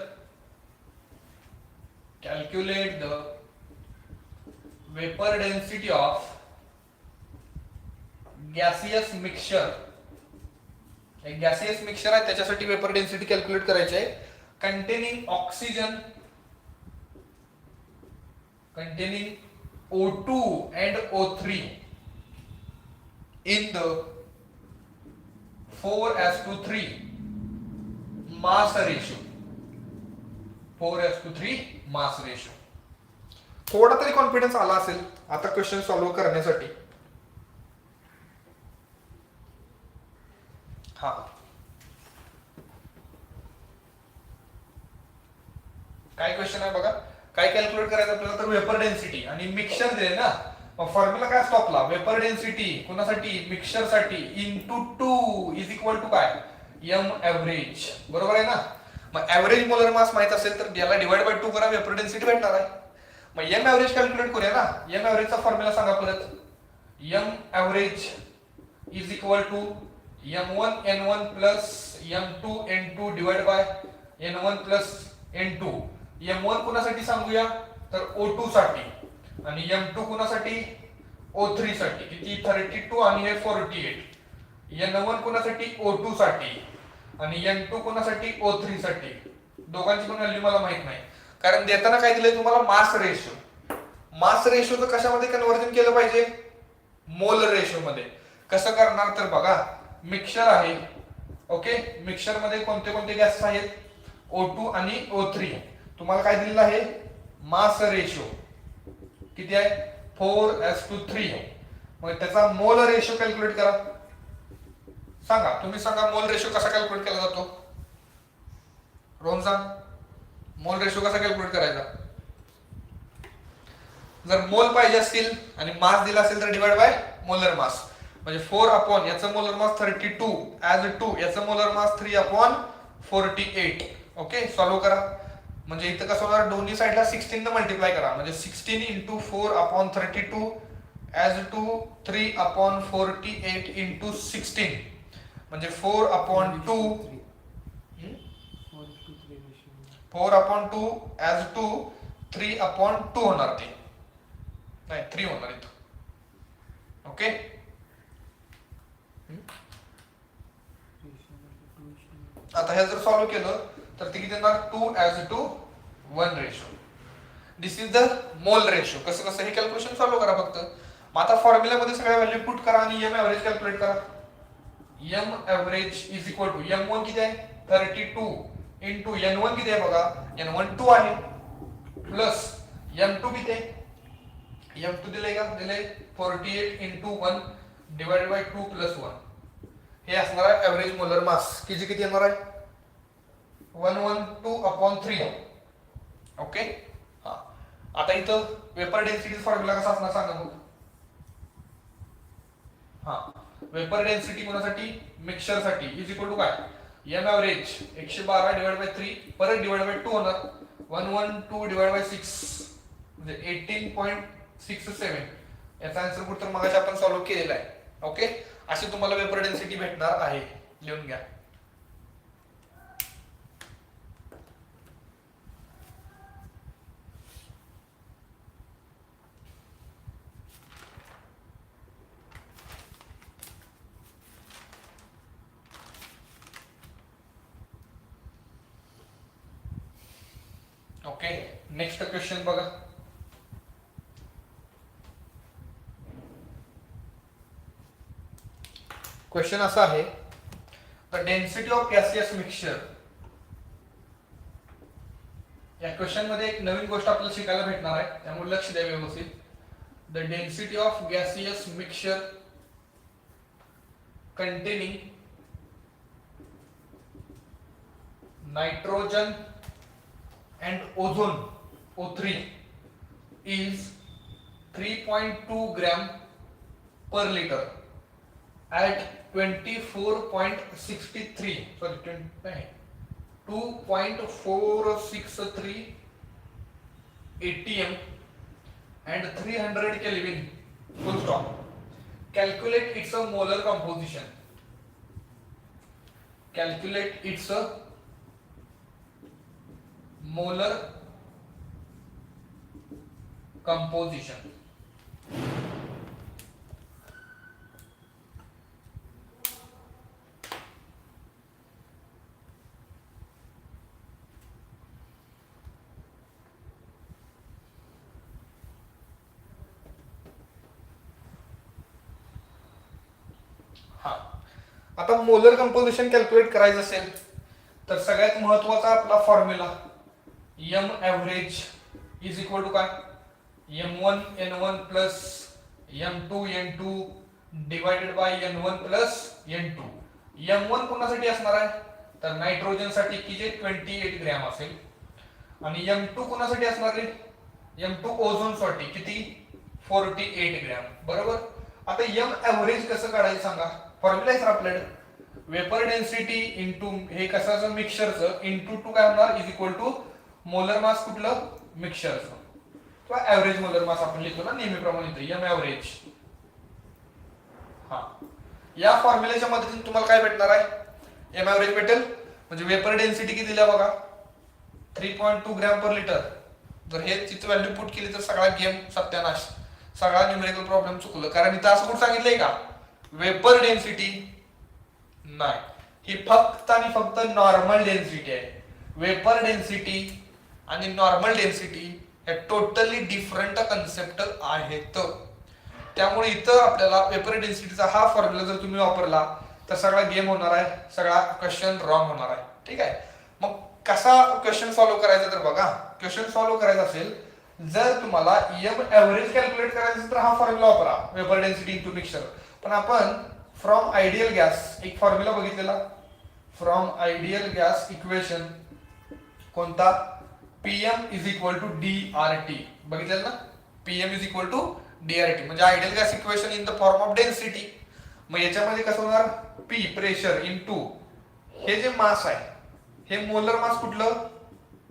Calculate the vapour density of gaseous mixture. एक गॅसियस मिक्सचर आहे, त्याच्यासाठी वेपर डेन्सिटी कॅल्क्युलेट करायची आहे. containing oxygen, containing O2 and O3 in the 4:3 mass ratio. 4:3 mass ratio. थोडा तरी कॉन्फिडन्स आला असेल आता क्वेश्चन सॉल्व्ह करण्यासाठी. हा, काय क्वेश्चन आहे बघा, काय कॅल्क्युलेट करायचं आपल्याला, तर वेपर डेन्सिटी आणि मिक्सचर दिले ना. मग फॉर्म्युला काय असतो आपला, वेपर डेन्सिटी कोणासाठी, मिक्सचर साठी, इंटू 2 इज इक्वल टू काय, एम ऍव्हरेज. बरोबर आहे ना. मग ऍव्हरेज मोलर मास माहित असेल तर याला डिवाइड बाय 2 करा, वेपर डेन्सिटी भेटणार आहे. मग एम ऍव्हरेज कॅल्क्युलेट करूया ना. एम ऍव्हरेजचा फॉर्म्युला सांगा परत. M average is equal to M1 N1 plus M2 N2 divide by N1 plus N2. M1 कुणासाठी सांगूया, तर O2 साठी, आणि M2 कुणासाठी, O3 साठी. किती, 32 आणि हे 48. N1 कुणासाठी, O2 साठी, आणि N2 कोणासाठी O3 साठी. दोघांची पण व्हॅल्यू मला माहित नाही, कारण देताना काय दिलंय तुम्हाला मास रेशो. मास रेशोचं कशामध्ये कन्व्हर्जन केलं पाहिजे, मोल रेशो मध्ये. कसं करणार तर बघा, मिक्सचर आहे, ओके, मिक्सचर मध्ये कोणते कोणते गॅसेस आहेत, O2 आणि O3. तुम्हाला काय दिलेलं आहे, मास रेशो किती आहे, 4:3. मग त्याचा मोल रेशो कॅल्क्युलेट करा. सांगा, तुम्ही सांगा मोल रेशो कसा कॅल्क्युलेट केला जातो. रोहन सांग, मोल रेशो कसा कॅल्क्युलेट करायचा. जर मोल पाहिजे असतील आणि मास दिला असेल तर डिवाइड बाय मोलर मास. म्हणजे 4 अपॉन याचं मोलर मास 32 ऍज 2, याचं मोलर मास 3/48. ओके, सॉल्व्ह करा. म्हणजे इथं कसं होणार, दोन्ही साईडला 16 ने मल्टिप्लाय करा. म्हणजे 16 × 4/32 ऍज 2 3/48 × 16. म्हणजे 4/2 4/2 ऍज 2 3/2 होणार. ते नाही 3 होणार इथं. ओके, आता हे जर सॉल्व्ह केलं तर ते किती येणार, 2:1 ratio. This is the mole ratio. कसं कसं हे कॅल्क्युलेशन सॉल्व्ह करा फक्त. मग आता फॉर्म्युल्यामध्ये सगळ्या व्हॅल्यू पुट करा आणि एम एव्हरेज कॅल्क्युलेट करा. M average is equal to M1 किती आहे, 32 इंटू N1 किती आहे बघा, N1 2 आहे, प्लस M2 किती आहे, M2 दिले का, दिले 48 × 1 डिवाइडेड बाय 2 + 1. हे असणार आहे एव्हरेज मोलर मास. किती किती येणार आहे, 112/3. ओके, हा. आता इथं वेपर डेन्सिटी फॉर्म्युला कसा असणार सांगा मग. हा, वेपर डेन्सिटी कोणासाठी, मिक्सचर साठी, इज इक्वल टू काय, एम एव्हरेज 112 डिवाइड बाय 3 परत डिवाइड बाय 2 होणार, 112 डिवाइड बाय 6 म्हणजे 18.67. याचा आन्सर कुठं मगाशी आपण सॉल्व्ह केलेला आहे. ओके, अशी तुम्हाला वेपर डेन्सिटी भेटणार आहे, लिहून घ्या. ओके, नेक्स्ट क्वेश्चन बघा. क्वेश्चन असा आहे, the density of gaseous mixture. या क्वेश्चन मध्ये एक नवीन गोष्ट आपल्याला शिकायला भेटणार आहे, त्यामुळे लक्ष द्या व्यवस्थित. The density of gaseous mixture containing nitrogen and ozone O3 is 3.2 gram per liter at 24.63 sorry 2.463 atm and 300 Kelvin. Full stop. Calculate its a molar composition. Calculate its a molar composition. हा, आता मोलर कंपोजिशन कॅल्क्युलेट करायचं असेल तर सगळ्यात महत्वाचा आपला formula M average is equal to काय, M1 N1 plus M2 N2 divided by N1 plus N2. M1 कोणासाठी असणार आहे तर नायट्रोजन साठी की जे 28 ग्रॅम असेल, आणि M2 कोणासाठी असणार आहे, M2 ओझोन साठी किती 48 ग्रॅम. बरोबर. आता M एव्हरेज कसं काढायचं सांगा. फॉर्म्युला आहे आपल्याकडे, वेपर डेन्सिटी इंटू हे कशाचं मिक्सचरचं इंटू टू काय होणार is equal to molar mass कुठलं मिक्सचरचं किंवा एव्हरेज मोलर मास आपण लिहितो ना नेहमीप्रमाणे इथे M एव्हरेज. हा, या फॉर्म्युलेच्या मदतीने तुम्हाला काय भेटणार आहे, M एव्हरेज भेटेल. म्हणजे वेपर डेन्सिटी किती दिल्या बघा 3.2 ग्रॅम पर लिटर. जर हे तिथे व्हॅल्यू पुट केली तर सगळा गेम सत्यानाश, सगळा न्यूमेरिकल प्रॉब्लेम चुकलं. कारण इथं असं कुठं सांगितलंय का वेपर डेन्सिटी, नाही, ही फक्त आणि फक्त नॉर्मल डेन्सिटी आहे. वेपर डेन्सिटी आणि नॉर्मल डेन्सिटी हे टोटली डिफरंट कन्सेप्ट आहेत. त्यामुळे इथं आपल्याला वेपर डेन्सिटीचा हा फॉर्म्युला जर तुम्ही वापरला तर सगळा गेम होणार आहे, सगळा क्वेश्चन रॉंग होणार आहे. ठीक आहे. मग कसा क्वेश्चन सॉल्व्ह करायचा तर बघा, क्वेश्चन सॉल्व्ह करायचा असेल जर तुम्हाला एम एव्हरेज कॅल्क्युलेट करायचं असेल तर हा फॉर्म्युला वापरा, वेपर डेन्सिटी इंटू मिक्सचर. पण आपण फ्रॉम आयडियल गॅस एक फॉर्म्युला बघितलेला, फ्रॉम आयडियल गॅस इक्वेशन कोणता, PM is equal to D R T बघितलेलं ना, PM is equal to D R T म्हणजे ideal gas equation in the form of density. मग याच्यामध्ये कसं होणार, पी प्रेशर इंटू हे जे मास आहे हे मोलर मास कुठलं,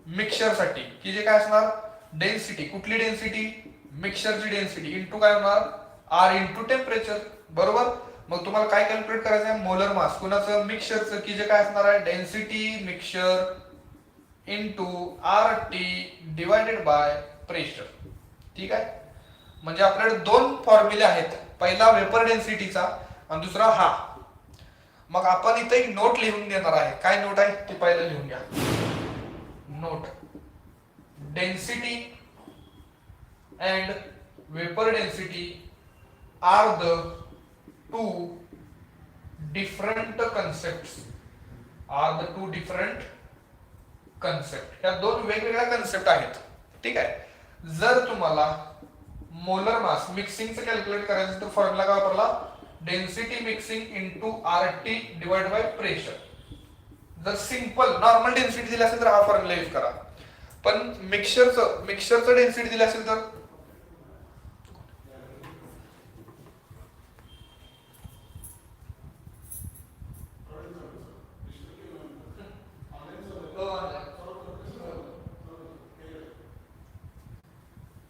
मिक्सचर साठी की जे काय असणार डेन्सिटी, कुठली डेन्सिटी, मिक्सचरची डेन्सिटी इंटू काय होणार आर इंटू टेम्परेचर. बरोबर. मग तुम्हाला काय कॅल्क्युलेट करायचं आहे, मोलर मास कुणाचं, मिक्सचरचं की जे काय असणार आहे density mixture into R T divided by pressure. ठीक आहे. म्हणजे आपल्याकडे दोन फॉर्म्युले आहेत, पहिला वेपर डेन्सिटीचा आणि दुसरा हा. मग आपण इथे एक नोट लिहून देणार आहे, काय नोट आहे ते पहिलं लिहून घ्या. Note, density and vapor density are the two different concepts, are the two different concept. ह्या दोन वेगवेगळ्या कन्सेप्ट आहेत. ठीक आहे. जर तुम्हाला मोलर मास मिक्सिंगचं कॅल्क्युलेट करायचं तर फॉर्म्युला काय वापरला, density mixing into R T divide by pressure. जर सिंपल नॉर्मल डेन्सिटी दिली असेल तर हा फॉर्म्युला यूज करा. पण मिक्सचरचं डेन्सिटी दिली असेल तर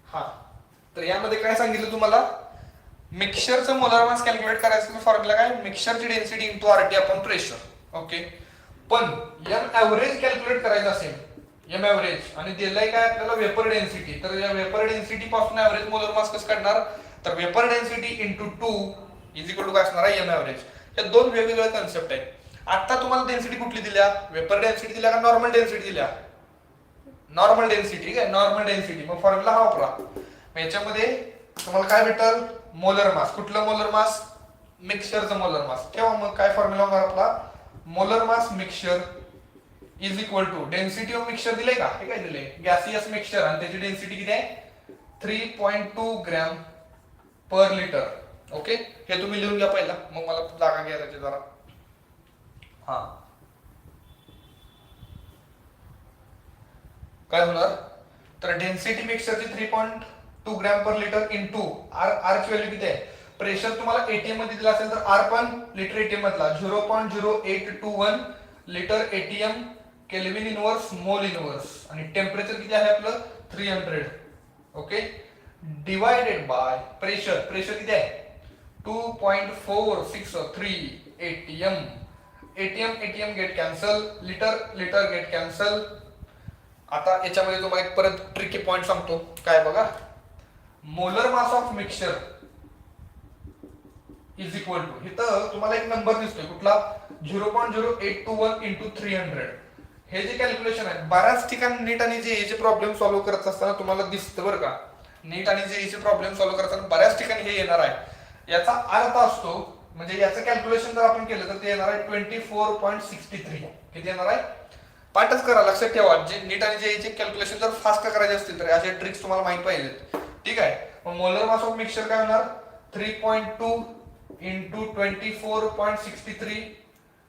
हा. तर यामध्ये काय सांगितलं तुम्हाला, मिक्सचरचं मोलर मास कॅल्क्युलेट करायचं फॉर्म्युला काय, मिक्सचरची density into RT upon pressure. Okay. पण एम एव्हरेज कॅल्क्युलेट करायचं असेल, एम एव्हरेज आणि दिलंय काय आपल्याला वेपर डेन्सिटी, तर या वेपर डेन्सिटी पासून एव्हरेज मोलर मास कसं काढणार, तर vapour density into 2 is equal to काय असणार आहे एम एव्हरेज. हे दोन वेगवेगळे कन्सेप्ट आहेत. आता तुम्हाला डेन्सिटी कुठली दिल्या, वेपर डेन्सिटी दिल्या का नॉर्मल डेन्सिटी दिल्या, नॉर्मल डेन्सिटी. ठीक आहे, नॉर्मल डेन्सिटी. मग फॉर्म्युला हा वापरा. मग याच्यामध्ये तुम्हाला काय भेटल, मोलर मास, कुठलं मोलर मास, मिक्सचरचं मोलर मास. तेव्हा मग काय फॉर्म्युला होणार आपला, molar mass mixture is equal to density of mixture दिले का, हे काय दिले, गॅसियस मिक्सचर आणि त्याची डेन्सिटी किती आहे 3.2 ग्रॅम पर लिटर. ओके. हे तुम्ही लिहून घ्या पहिला, मग मला जागा घ्या त्याची जरा. हा काय होणार, तर डेन्सिटी मिक्सचरची 3.2 gram per litre into R ची व्हॅल्यू किती आहे, प्रेशर तुम्हाला एटीएम मध्ये दिला असेल तर आर पण लिटर एटीएम मधला 0.0821 litre ATM kelvin inverse mole inverse आणि टेम्परेचर किती आहे आपलं 300. Okay. Divided by pressure, pressure किती आहे 2.463 ATM. ATM get cancel, litre get cancel. आता याच्यामध्ये तुम्हाला एक परत ट्रिकी पॉइंट सांगतो, काय बघा, molar mass of mixture is equal to, इथं तुम्हाला एक नंबर दिसतोय कुठला 0.0821 इंटू 300. हे जे कॅल्क्युलेशन आहे बऱ्याच ठिकाणी नीट आणि जेईचे प्रॉब्लेम सॉल्व्ह करत असताना तुम्हाला दिसतं बरं का, नीट आणि जेईचे प्रॉब्लेम सॉल्व्ह करताना बऱ्याच ठिकाणी हे येणार आहे. याचा अर्थ असतो, म्हणजे याचं कॅल्क्युलेशन जर आपण केलं तर ते येणार आहे 24.63. किती येणार आहे, पाठच करा, लक्षात ठेवा. जे नीट आणि जेईचे कॅल्क्युलेशन जर फास्ट करायचे असतील तर असे ट्रिक्स तुम्हाला माहित पाहिजेत. ठीक आहे. मग मोलर मास ऑफ मिक्सचर काय होणार 3.2 इंटू 24.63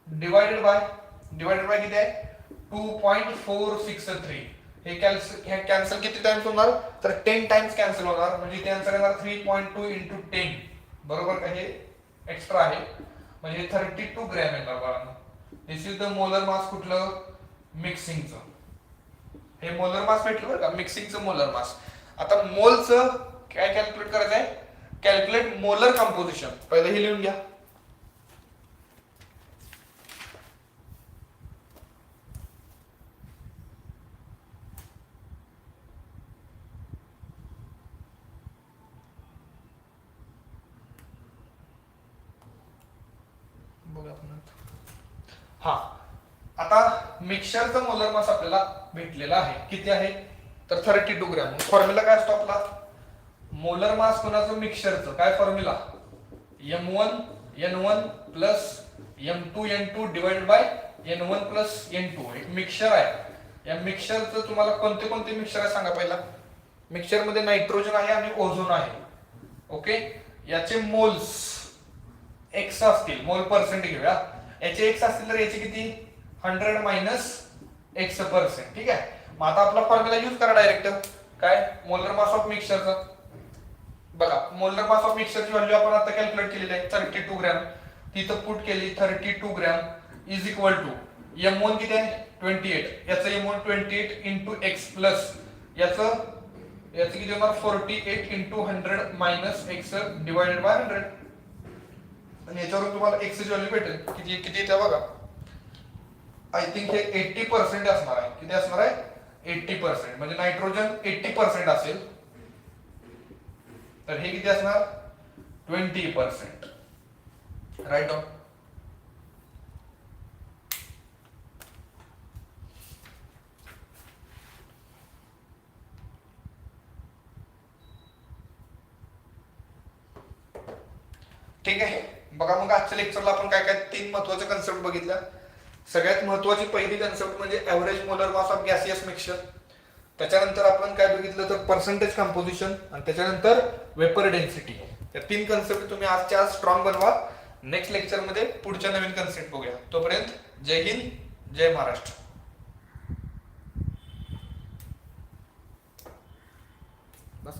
डिवायडेड बाय किती आहे 2.463. हे कॅन्सल किती टाइम्स होणार, तर 10 टाइम्स कॅन्सल होणार. म्हणजे इथे आन्सर येणार 3.2 इंटू 10. बरोबर का, हे एक्स्ट्रा आहे म्हणजे 32 ग्रॅम येणार बाळांनो. दिस इज द मोलर मास कुठलं, मिक्सिंगचं. हे मोलर मास भेटलं बरं का, मिक्सिंगचं मोलर मास. आता मोलचं काय कॅल्क्युलेट करायचं आहे, कॅल्क्युलेट मोलर कंपोजिशन. पहिलं हे लिहून घ्या. बघा आपण हा, आता मिक्सरचा मोलर मास आपल्याला भेटलेला आहे. किती आहे? तर 32 ग्रॅम. फॉर्म्युला काय असतो आपला? मोलर मास कोणाचं? मिक्सरचं. काय formula? M1N1 plus M2N2 divide by N1 plus N2. एक मिक्सर आहे. या मिक्सरचं तुम्हाला कोणते कोणते मिक्सर आहे सांगा पहिला. मिक्सर मध्ये नायट्रोजन आहे आणि ओझोन आहे. ओके, याचे मोल्स एक्स असतील. मोल पर्सेंट घेऊया. याचे एक्स असतील तर याचे किती? 100 मायनस x%. ठीक आहे. मग आता आपला फॉर्म्युला यूज करा डायरेक्ट. काय? मोलर मास ऑफ मिक्सरचा. बघा, मोलर मास ऑफ मिक्सरची व्हॅल्यू आपण आता कॅल्क्युलेट केलेली आहे 32 ग्रॅम. तिथं पुट केली 32 gram is equal to M1 किती आहे? 28. याचं M1 28 इंटू एक्स प्लस याचं किती होणार? 48 into 100 minus x divided by 100. आणि याच्यावरून तुम्हाला एक्स ची व्हॅल्यू भेटेल. किती किती येते बघा. आय थिंक हे 80% असणार आहे. किती असणार आहे? 80%. म्हणजे नायट्रोजन 80% असेल तर हे किती असणार? 20%. Write down. ठीक आहे. बघा, मग आजच्या लेक्चरला आपण काय काय 3 महत्वाचे कन्सेप्ट बघितल्या. सगळ्यात महत्वाची पहिली कन्सेप्ट म्हणजे average molar mass of gaseous mixture. त्याच्यानंतर आपण काय बघितलं तर पर्सेंटेज कंपोजिशन, आणि त्याच्यानंतर वेपर डेन्सिटी. या 3 कन्सेप्ट तुम्ही आजच्या आज स्ट्रॉंग बनवा. नेक्स्ट लेक्चर मध्ये पुढच्या नवीन कन्सेप्ट बघूया. तोपर्यंत जय हिंद, जय महाराष्ट्र. बस.